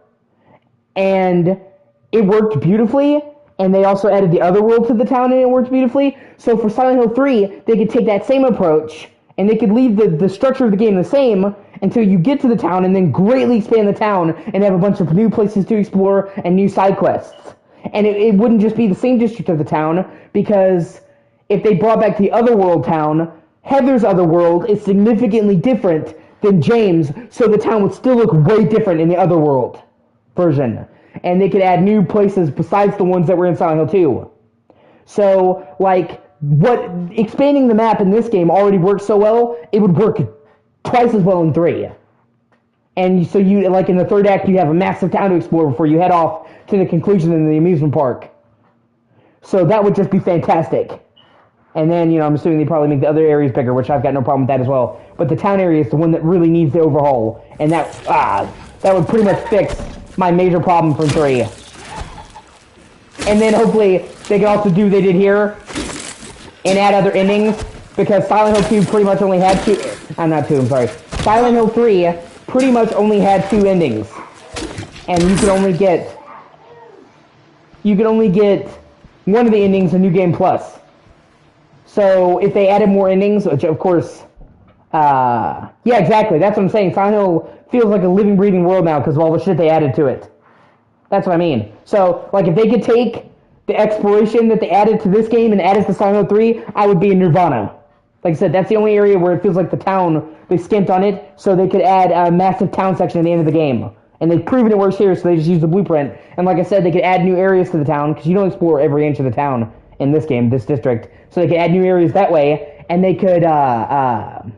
and it worked beautifully. And they also added the other world to the town, and it worked beautifully. So for Silent Hill 3, they could take that same approach, and they could leave the structure of the game the same until you get to the town, and then greatly expand the town, and have a bunch of new places to explore and new side quests. And it wouldn't just be the same district of the town, because if they brought back the Otherworld town, Heather's Otherworld is significantly different than James, so the town would still look way different in the Otherworld version. And they could add new places besides the ones that were in Silent Hill 2. So, expanding the map in this game already works so well, it would work twice as well in 3. And so you, like in the third act, you have a massive town to explore before you head off to the conclusion in the amusement park. So that would just be fantastic. And then, I'm assuming they probably make the other areas bigger, which I've got no problem with that as well. But the town area is the one that really needs the overhaul. And that would pretty much fix my major problem from 3. And then hopefully they can also do what they did here and add other endings. Because Silent Hill 2 pretty much only had 2... I'm sorry. Silent Hill 3 pretty much only had 2 endings. And you could only get one of the endings in New Game Plus. So if they added more endings, which of course, yeah, exactly. That's what I'm saying. Silent Hill feels like a living, breathing world now because of all the shit they added to it. That's what I mean. So, like, if they could take the exploration that they added to this game and add it to Silent Hill 3, I would be in Nirvana. Like I said, that's the only area where it feels like the town, they skimped on it, so they could add a massive town section at the end of the game. And they've proven it works here, so they just use the blueprint. And like I said, they could add new areas to the town, because you don't explore every inch of the town in this game, this district. So they could add new areas that way, and they could add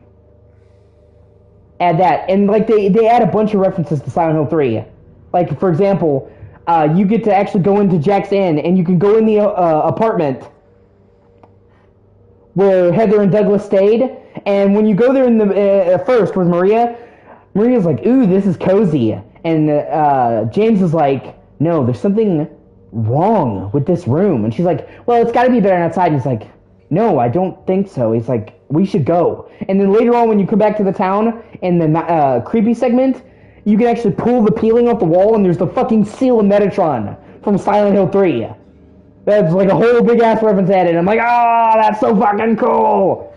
that. And like they add a bunch of references to Silent Hill 3. Like, for example, you get to actually go into Jack's Inn, and you can go in the apartment where Heather and Douglas stayed. And when you go there in the first with Maria's like, ooh, this is cozy. And James is like, no, there's something wrong with this room. And she's like, well, it's got to be better outside. And he's like, no, I don't think so. He's like, we should go. And then later on, when you come back to the town in the creepy segment, you can actually pull the peeling off the wall, and there's the fucking seal of Metatron from Silent Hill 3. That's like a whole big ass reference at it. I'm like, oh, that's so fucking cool.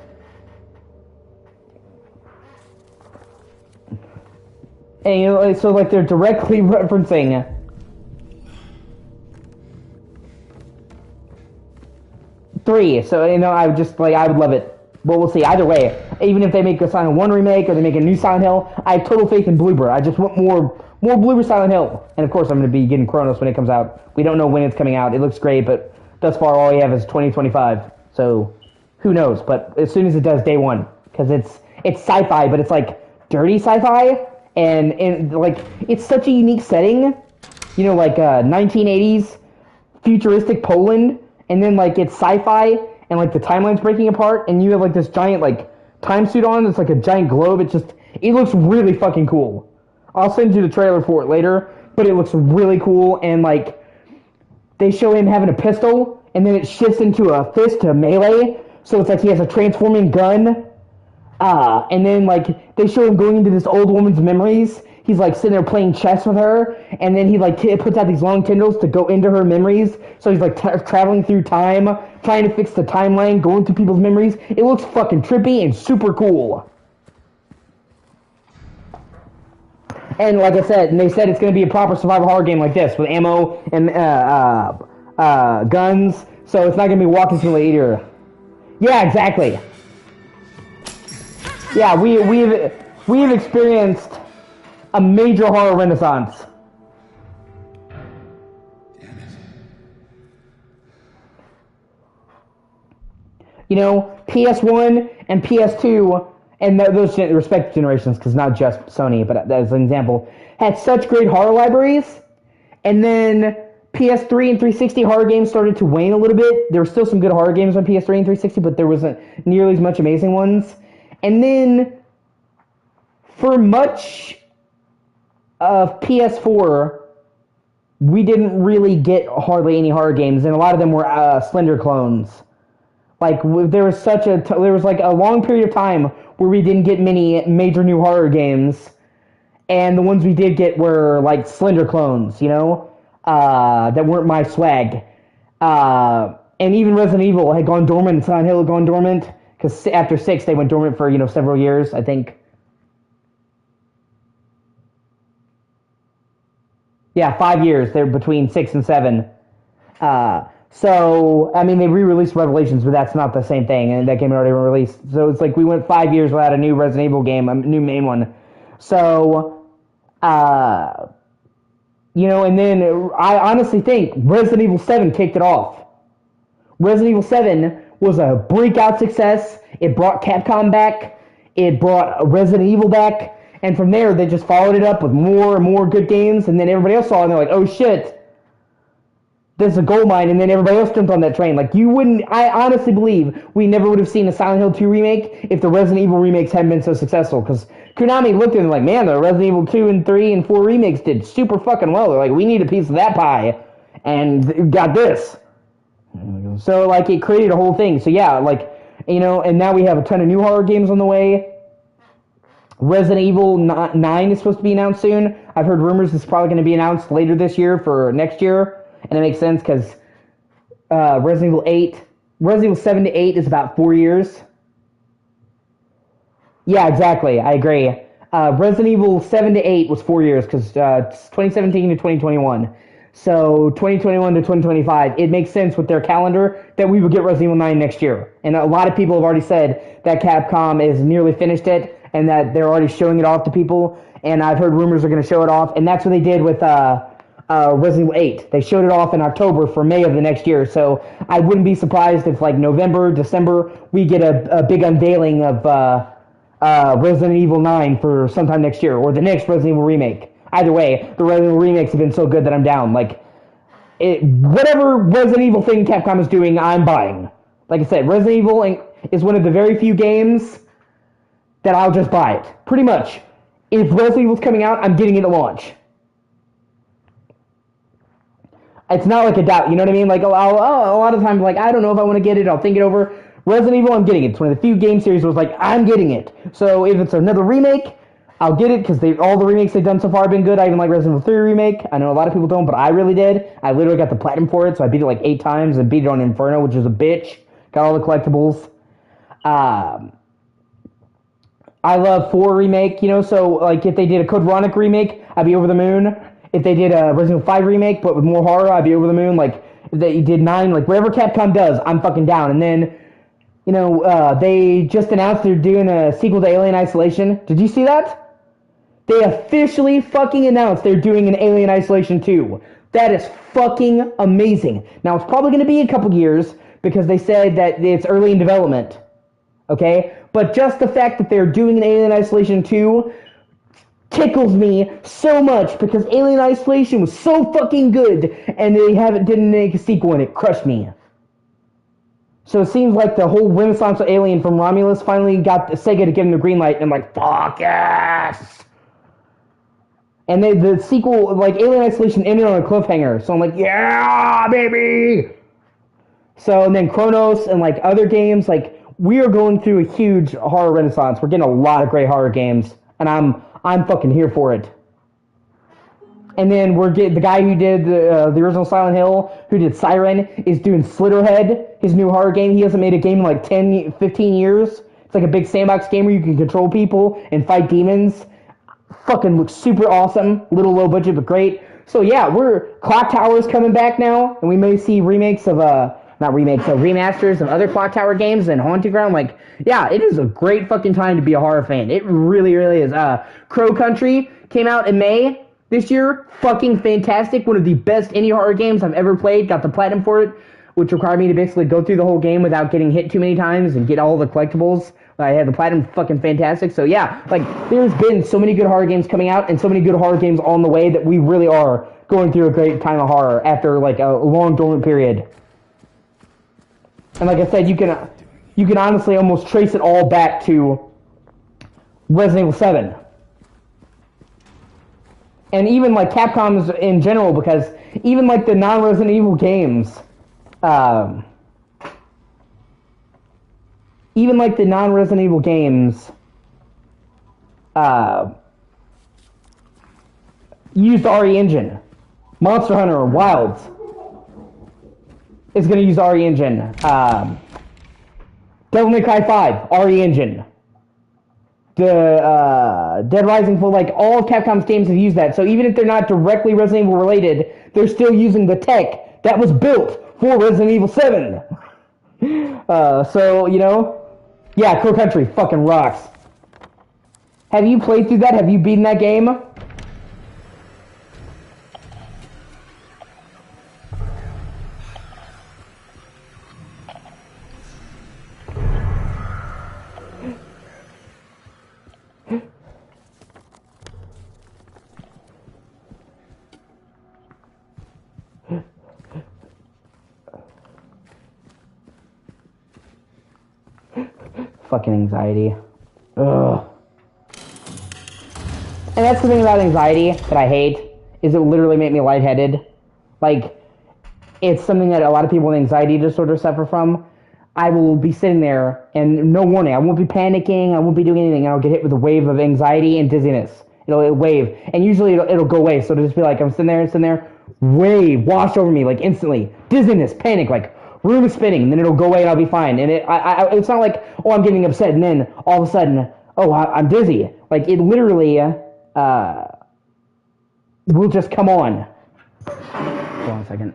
And so like they're directly referencing three. So I would just I would love it. But we'll see. Either way, even if they make a Silent Hill 1 remake or they make a new Silent Hill, I have total faith in Bloober. I just want more Bloober Silent Hill. And of course, I'm going to be getting Chronos when it comes out. We don't know when it's coming out. It looks great, but thus far all we have is 2025. So who knows? But as soon as it does, day one, because it's sci-fi, but it's like dirty sci-fi, and like it's such a unique setting. 1980s futuristic Poland, and then like it's sci-fi. And like the timeline's breaking apart, and you have like this giant like time suit on. It's like a giant globe. It looks really fucking cool. I'll send you the trailer for it later, but it looks really cool. And like they show him having a pistol, and then it shifts into a fist to melee. So it's like he has a transforming gun. And then like they show him going into this old woman's memories. He's like sitting there playing chess with her, and then he like puts out these long tendrils to go into her memories. So he's like traveling through time, trying to fix the timeline, going through people's memories. It looks fucking trippy and super cool. And like I said, and they said it's going to be a proper survival horror game like this with ammo and guns. So it's not going to be walking simulator. Yeah, exactly. Yeah, we've experienced a major horror renaissance. PS1 and PS2, and those respective generations, because not just Sony, but as an example, had such great horror libraries, and then PS3 and 360 horror games started to wane a little bit. There were still some good horror games on PS3 and 360, but there wasn't nearly as much amazing ones. And then, for much of PS4, we didn't really get hardly any horror games, and a lot of them were Slender clones. Like there was like a long period of time where we didn't get many major new horror games, and the ones we did get were like Slender clones, that weren't my swag. And even Resident Evil had gone dormant, and Silent Hill had gone dormant, because after 6 they went dormant for several years, I think. Yeah, 5 years. They're between 6 and 7. So, I mean, they re-released Revelations, but that's not the same thing, and that game had already been released. So it's like we went 5 years without a new Resident Evil game, a new main one. So, and then I honestly think Resident Evil 7 kicked it off. Resident Evil 7 was a breakout success. It brought Capcom back. It brought Resident Evil back. And from there, they just followed it up with more and more good games, and then everybody else saw it, and they're like, oh shit, this is a gold mine, and then everybody else jumped on that train. Like, I honestly believe we never would have seen a Silent Hill 2 remake if the Resident Evil remakes hadn't been so successful, because Konami looked at it like, man, the Resident Evil 2 and 3 and 4 remakes did super fucking well. They're like, we need a piece of that pie, and got this. So, like, it created a whole thing. So, yeah, like, you know, and now we have a ton of new horror games on the way. Resident Evil 9 is supposed to be announced soon. I've heard rumors it's probably going to be announced later this year for next year. And it makes sense because Resident Evil 7 to 8 is about 4 years. Yeah, exactly. I agree. Resident Evil 7 to 8 was 4 years because it's 2017 to 2021. So 2021 to 2025, it makes sense with their calendar that we would get Resident Evil 9 next year. And a lot of people have already said that Capcom is nearly finished it and that they're already showing it off to people. And I've heard rumors are going to show it off. And that's what they did with Resident Evil 8. They showed it off in October for May of the next year. So I wouldn't be surprised if, like, November, December, we get a big unveiling of Resident Evil 9 for sometime next year, or the next Resident Evil remake. Either way, the Resident Evil remakes have been so good that I'm down. Like, whatever Resident Evil thing Capcom is doing, I'm buying. Like I said, Resident Evil is one of the very few games that I'll just buy it. Pretty much. If Resident Evil's coming out, I'm getting it at launch. It's not like a doubt, you know what I mean? Like, a lot of times, like, I don't know if I want to get it, I'll think it over. Resident Evil, I'm getting it. It's one of the few game series where it's like, I'm getting it. So if it's another remake, I'll get it, because all the remakes they've done so far have been good. I even like Resident Evil 3 remake. I know a lot of people don't, but I really did. I literally got the platinum for it, so I beat it like 8 times, and beat it on Inferno, which is a bitch. Got all the collectibles. I love 4 remake, you know, so, like, if they did a Code Veronica remake, I'd be over the moon. If they did a Resident Evil 5 remake, but with more horror, I'd be over the moon. Like, if they did 9, like, whatever Capcom does, I'm fucking down. And then, you know, they just announced they're doing a sequel to Alien Isolation. Did you see that? They officially fucking announced they're doing an Alien Isolation 2. That is fucking amazing. Now, it's probably going to be a couple years, because they said that it's early in development. Okay? But just the fact that they're doing an Alien Isolation 2 tickles me so much, because Alien Isolation was so fucking good, and they didn't make a sequel, and it crushed me. So it seems like the whole renaissance of Alien from Romulus finally got Sega to give them the green light, and I'm like, fuck yes! And the sequel, like, Alien Isolation ended on a cliffhanger, so I'm like, yeah, baby! So, and then Chronos and, like, other games, like, we are going through a huge horror renaissance. We're getting a lot of great horror games, and I'm fucking here for it. And then the guy who did the original Silent Hill, who did Siren, is doing Slitterhead, his new horror game. He hasn't made a game in like 10, 15 years. It's like a big sandbox game where you can control people and fight demons. Fucking looks super awesome. Little low budget, but great. So yeah, Clock Tower's coming back now, and we may see remasters of other Clock Tower games and Haunting Ground. Like, yeah, it is a great fucking time to be a horror fan. It really, really is. Crow Country came out in May this year. Fucking fantastic. One of the best indie horror games I've ever played. Got the platinum for it, which required me to basically go through the whole game without getting hit too many times and get all the collectibles. I had the platinum. Fucking fantastic. So yeah, like, there's been so many good horror games coming out and so many good horror games on the way that we really are going through a great time of horror after, like, a long dormant period. And like I said, you can honestly almost trace it all back to Resident Evil 7. And even, like, Capcom's in general, because even, like, the non-Resident Evil games, used RE Engine. Monster Hunter Wilds is going to use RE Engine. Devil May Cry 5, RE Engine. The Dead Rising, for, like, all of Capcom's games have used that. So even if they're not directly Resident Evil related, they're still using the tech that was built for Resident Evil 7. So, you know, yeah, Crow Country fucking rocks. Have you played through that? Have you beaten that game? Fucking anxiety. Ugh. And that's the thing about anxiety that I hate, is it literally make me lightheaded. Like, it's something that a lot of people with anxiety disorder suffer from. I will be sitting there, and no warning, I won't be panicking, I won't be doing anything, and I'll get hit with a wave of anxiety and dizziness. It'll wave, and usually it'll go away, so it'll just be like, I'm sitting there, wave, wash over me, like, instantly. Dizziness, panic, like, room is spinning, and then it'll go away and I'll be fine. And it's not like, oh, I'm getting upset, and then all of a sudden, oh, I'm dizzy. Like, it literally will just come on. Hold on a second.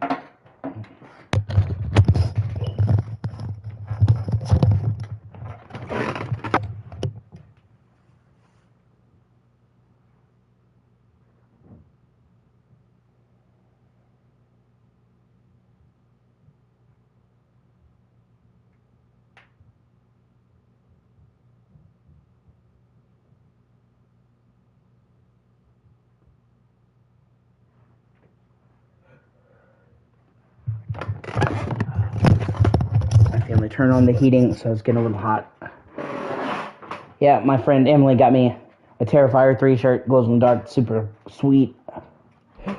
I'm gonna turn on the heating so it's getting a little hot. Yeah, my friend Emily got me a Terrifier 3 shirt, glows in the dark, super sweet. And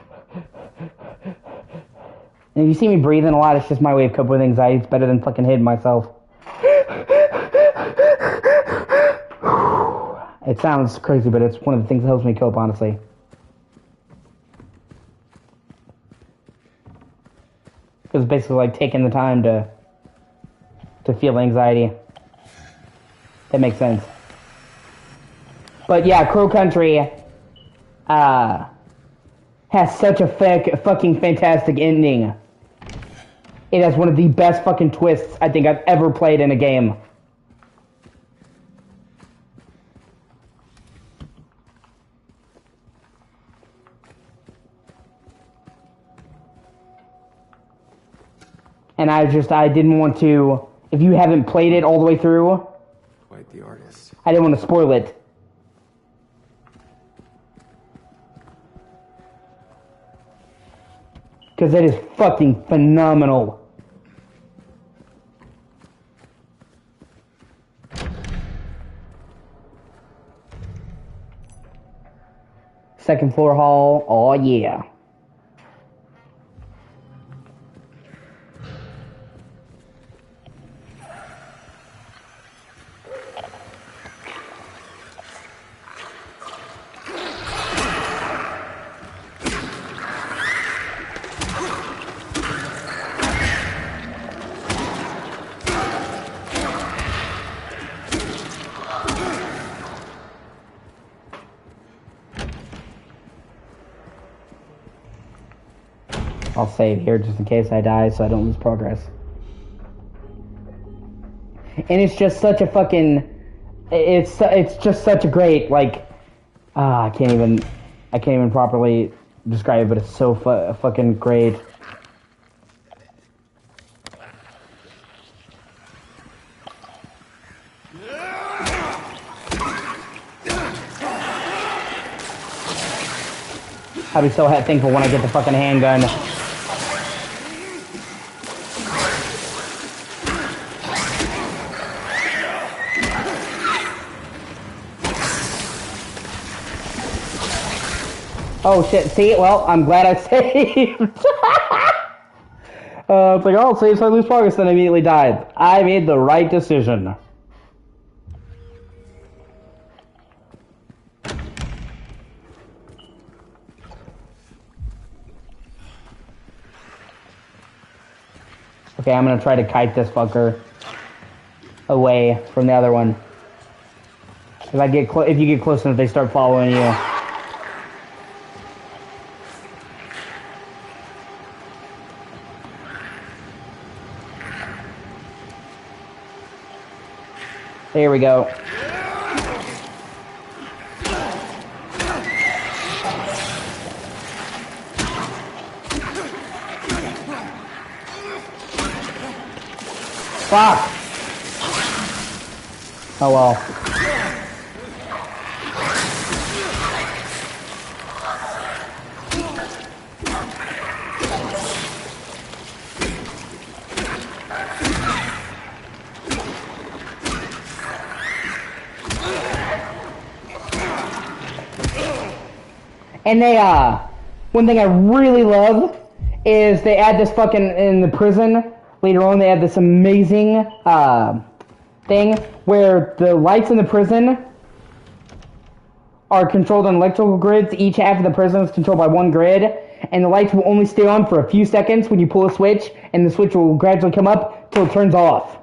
if you see me breathing a lot, it's just my way of coping with anxiety. It's better than fucking hitting myself. It sounds crazy, but it's one of the things that helps me cope, honestly. Because it's basically like taking the time to feel anxiety. That makes sense. But yeah, Crow Country has such a fucking fantastic ending. It has one of the best fucking twists I think I've ever played in a game. And I didn't want to, if you haven't played it all the way through, Quite the artist. I didn't want to spoil it. Because it is fucking phenomenal. Second floor hall, oh yeah. I'll save here just in case I die so I don't lose progress. And it's just such a fucking... It's just such a great, like... I can't even properly describe it, but it's so fucking great. I'll be so thankful when I get the fucking handgun. Oh shit, see? Well, I'm glad I saved. It's like, oh, I'll save so I lose progress, then I immediately died. I made the right decision. Okay, I'm gonna try to kite this fucker away from the other one. If you get close enough, they start following you. There we go. Fuck! Oh well. And they, one thing I really love is they add this fucking, in the prison, later on they add this amazing, thing where the lights in the prison are controlled on electrical grids. Each half of the prison is controlled by one grid, and the lights will only stay on for a few seconds when you pull a switch, and the switch will gradually come up till it turns off.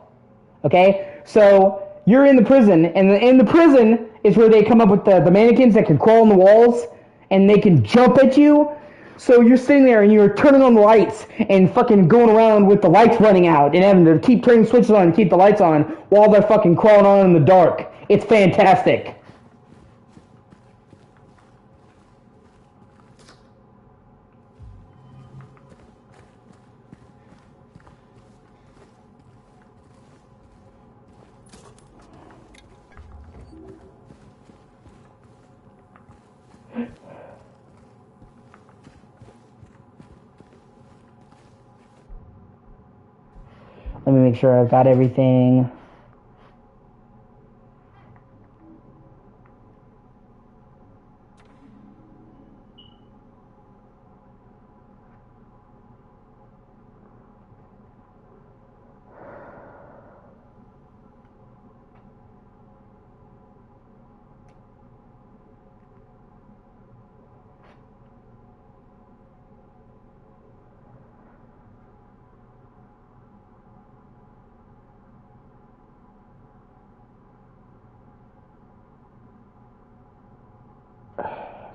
Okay? So, you're in the prison, and in the prison is where they come up with the mannequins that can crawl on the walls, and they can jump at you. So you're sitting there and you're turning on the lights and fucking going around with the lights running out and having to keep turning switches on and keep the lights on while they're fucking crawling on in the dark. It's fantastic. Let me make sure I've got everything.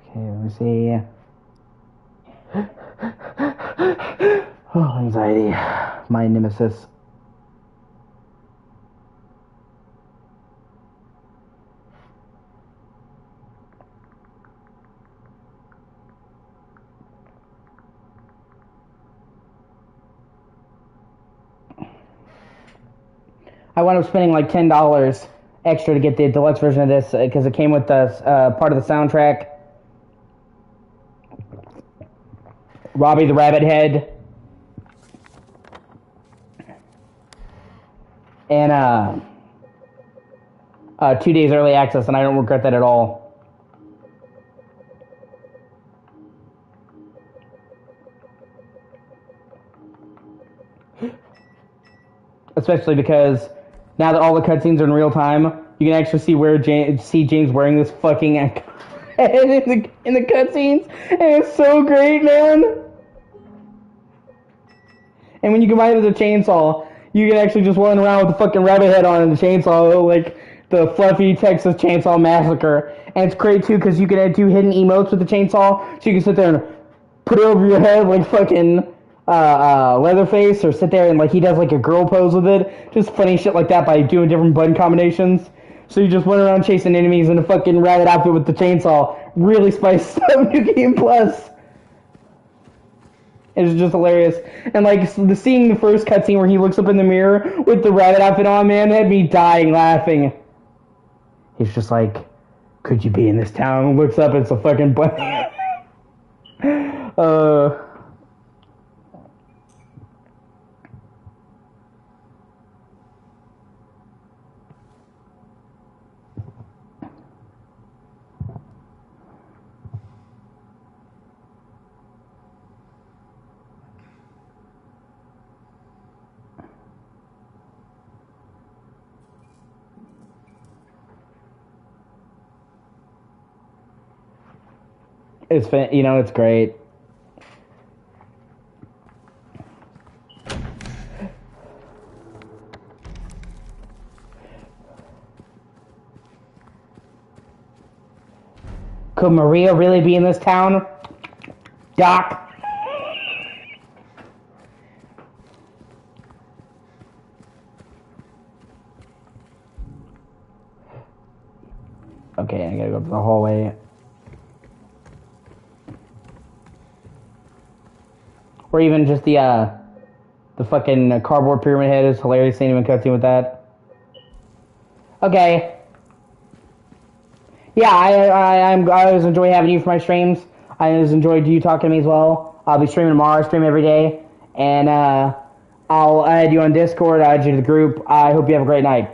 Okay, let me see. Oh, anxiety. My nemesis. I wound up spending like $10 extra to get the deluxe version of this because it came with the part of the soundtrack. Robbie the Rabbit Head. And 2 days early access, and I don't regret that at all. Especially because now that all the cutscenes are in real time, you can actually see where James wearing this fucking in the cutscenes, and it's so great, man. And when you combine it with the chainsaw, you can actually just run around with the fucking rabbit head on and the chainsaw, like the fluffy Texas Chainsaw Massacre. And it's great too because you can do hidden emotes with the chainsaw, so you can sit there and put it over your head like fucking Leatherface, or sit there and like he does like a girl pose with it. Just funny shit like that by doing different button combinations. So you just run around chasing enemies in a fucking rabbit outfit with the chainsaw. Really spices up New Game Plus. It's just hilarious. And like seeing the first cutscene where he looks up in the mirror with the rabbit outfit on, man, had me dying laughing. He's just like, could you be in this town? And looks up, it's a fucking bunny. It's it's great. Could Maria really be in this town? Doc? Okay, I gotta go to the hallway. Or even just the fucking cardboard pyramid head is hilarious. Seeing him in cutscene with that. Okay. Yeah, I always enjoy having you for my streams. I always enjoyed you talking to me as well. I'll be streaming tomorrow. I stream every day, and I'll add you on Discord. I'll add you to the group. I hope you have a great night.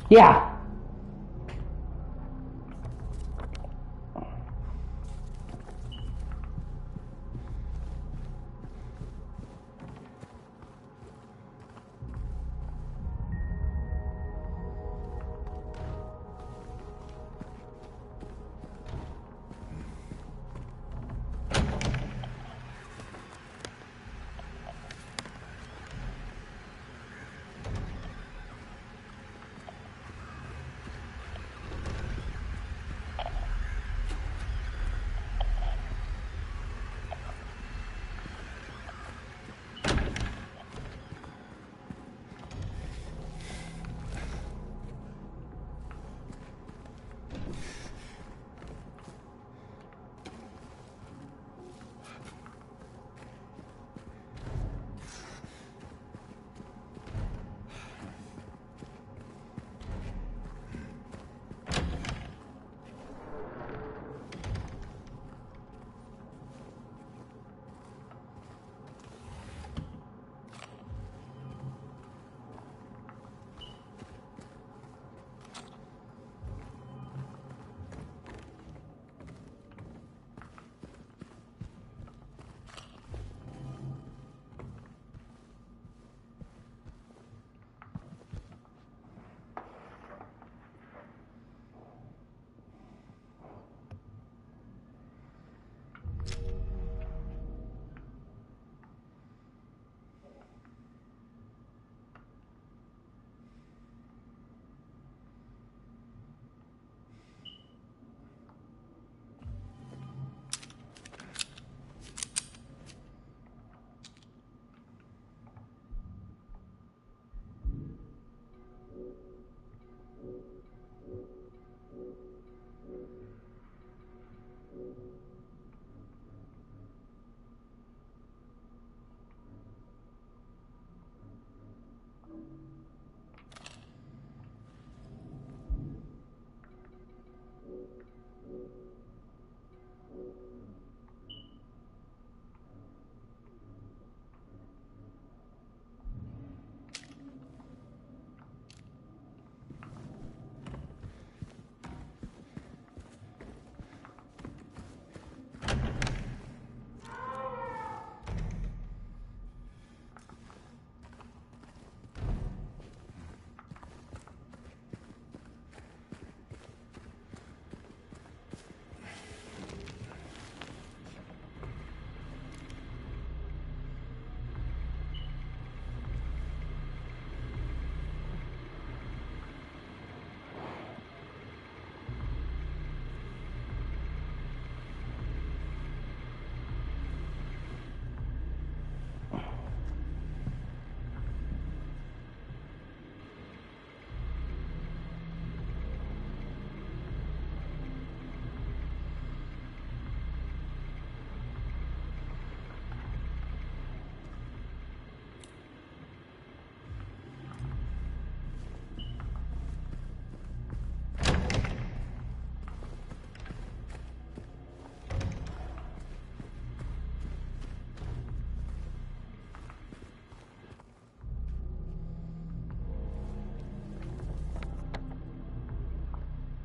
Yeah.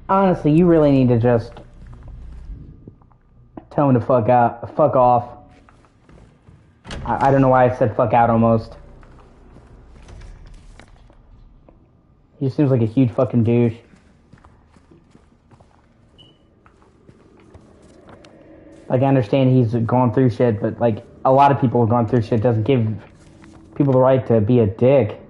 Honestly, you really need to just tell him to fuck off. I don't know why I said fuck out almost. He seems like a huge fucking douche. Like, I understand he's gone through shit, but, like, a lot of people have gone through shit. Doesn't give people the right to be a dick.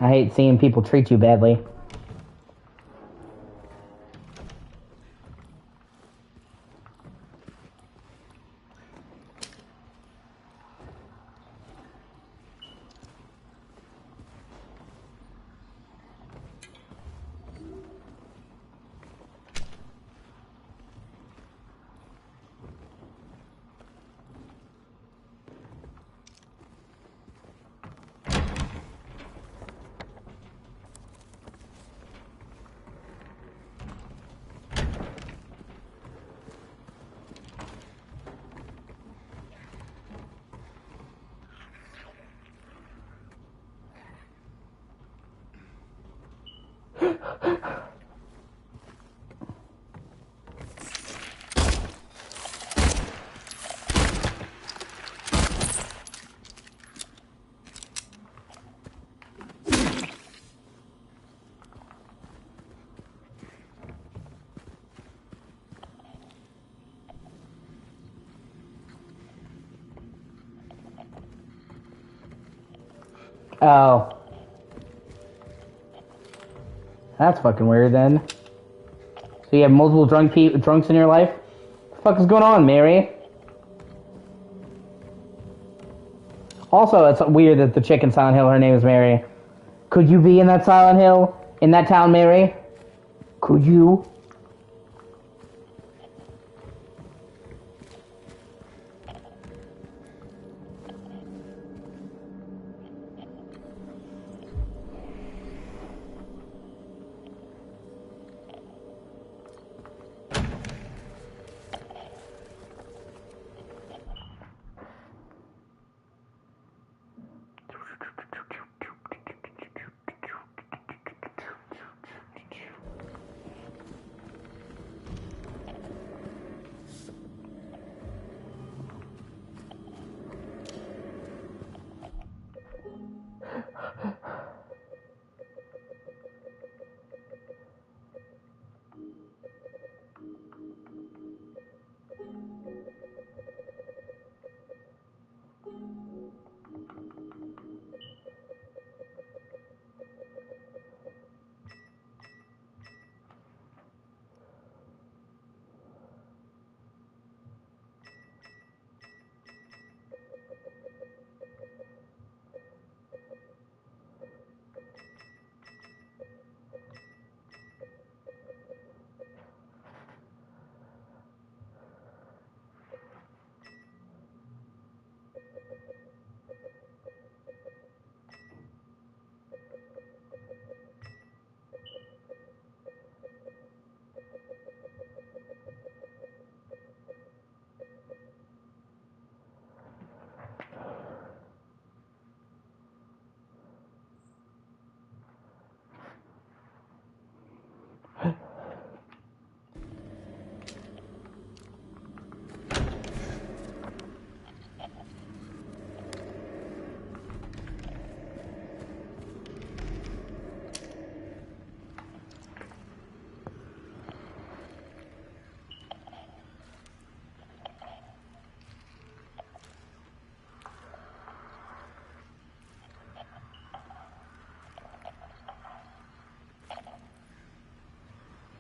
I hate seeing people treat you badly. Oh. That's fucking weird then. So you have multiple drunks in your life? What the fuck is going on, Mary? Also, it's weird that the chick in Silent Hill, her name is Mary. Could you be in that Silent Hill? In that town, Mary? Could you?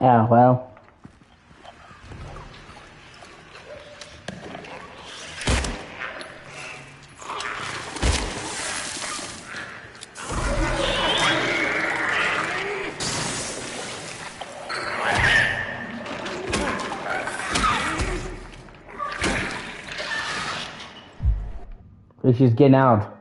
Yeah, well. She's getting out.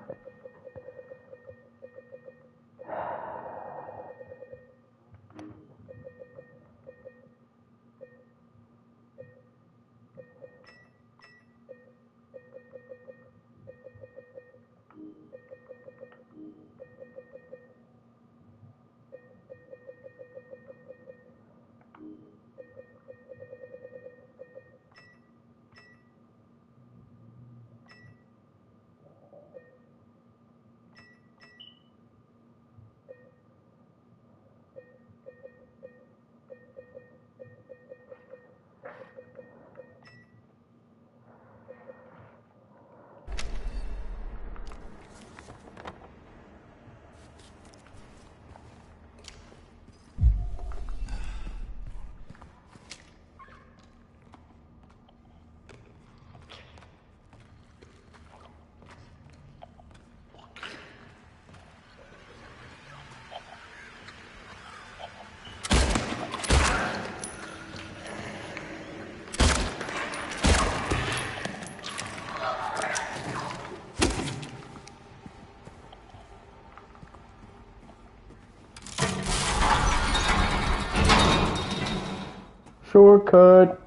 Shortcut.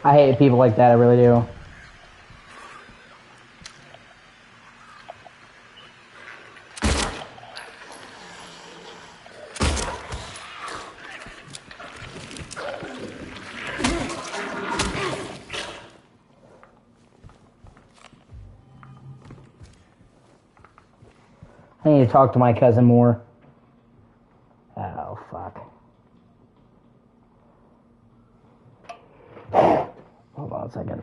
I hate people like that, I really do. I need to talk to my cousin more. Oh, fuck. Hold on a second.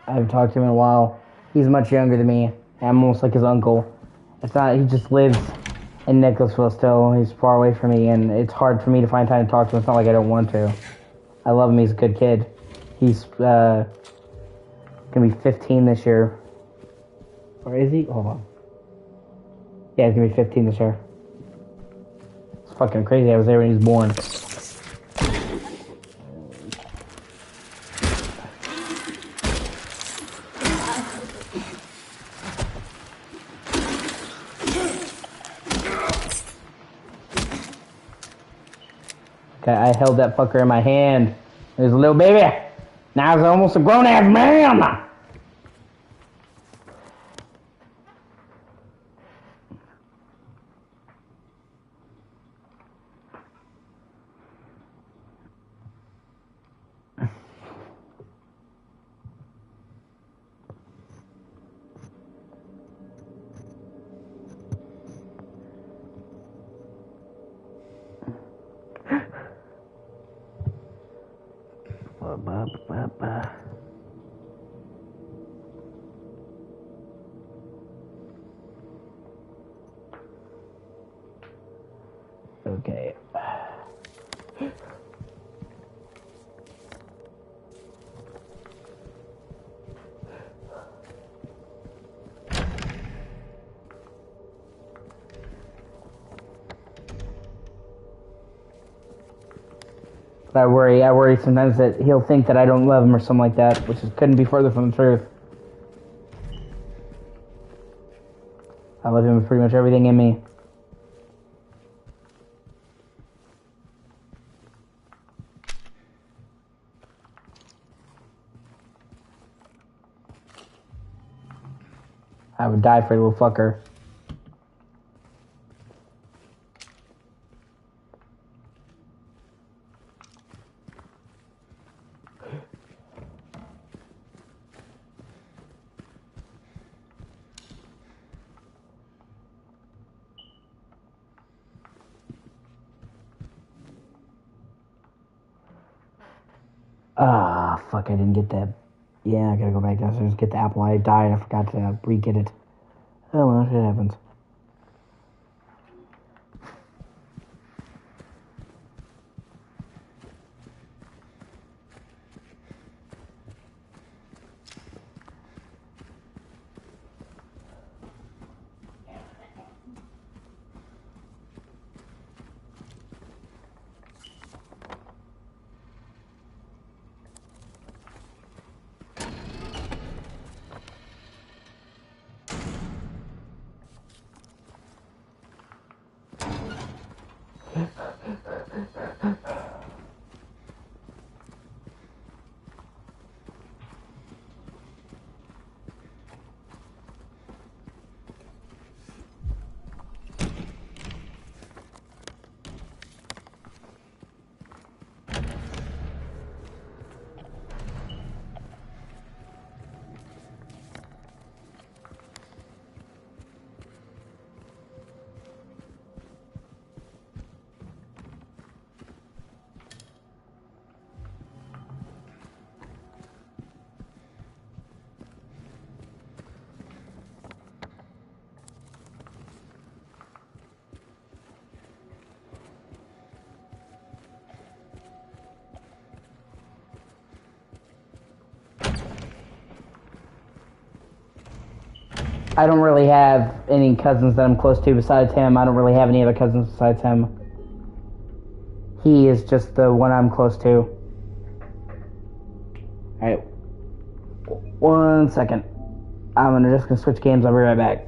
I haven't talked to him in a while. He's much younger than me. I'm almost like his uncle. It's not, he just lives in Nicholasville still. He's far away from me, and it's hard for me to find time to talk to him. It's not like I don't want to. I love him. He's a good kid. He's gonna be 15 this year. Or is he? Hold on. Yeah, he's gonna be 15 this year. It's fucking crazy. I was there when he was born. Okay, I held that fucker in my hand. There's a little baby. Now he's almost a grown-ass man. Okay. I worry sometimes that he'll think that I don't love him or something like that, which couldn't be further from the truth. I love him with pretty much everything in me. I would die for a little fucker. Ah, fuck, I didn't get that. Yeah, I gotta go back downstairs, get the apple. I died, I forgot to re-get it. Oh well, shit happens. I don't really have any cousins that I'm close to besides him. I don't really have any other cousins besides him. He is just the one I'm close to. Alright. 1 second. I'm just gonna switch games. I'll be right back.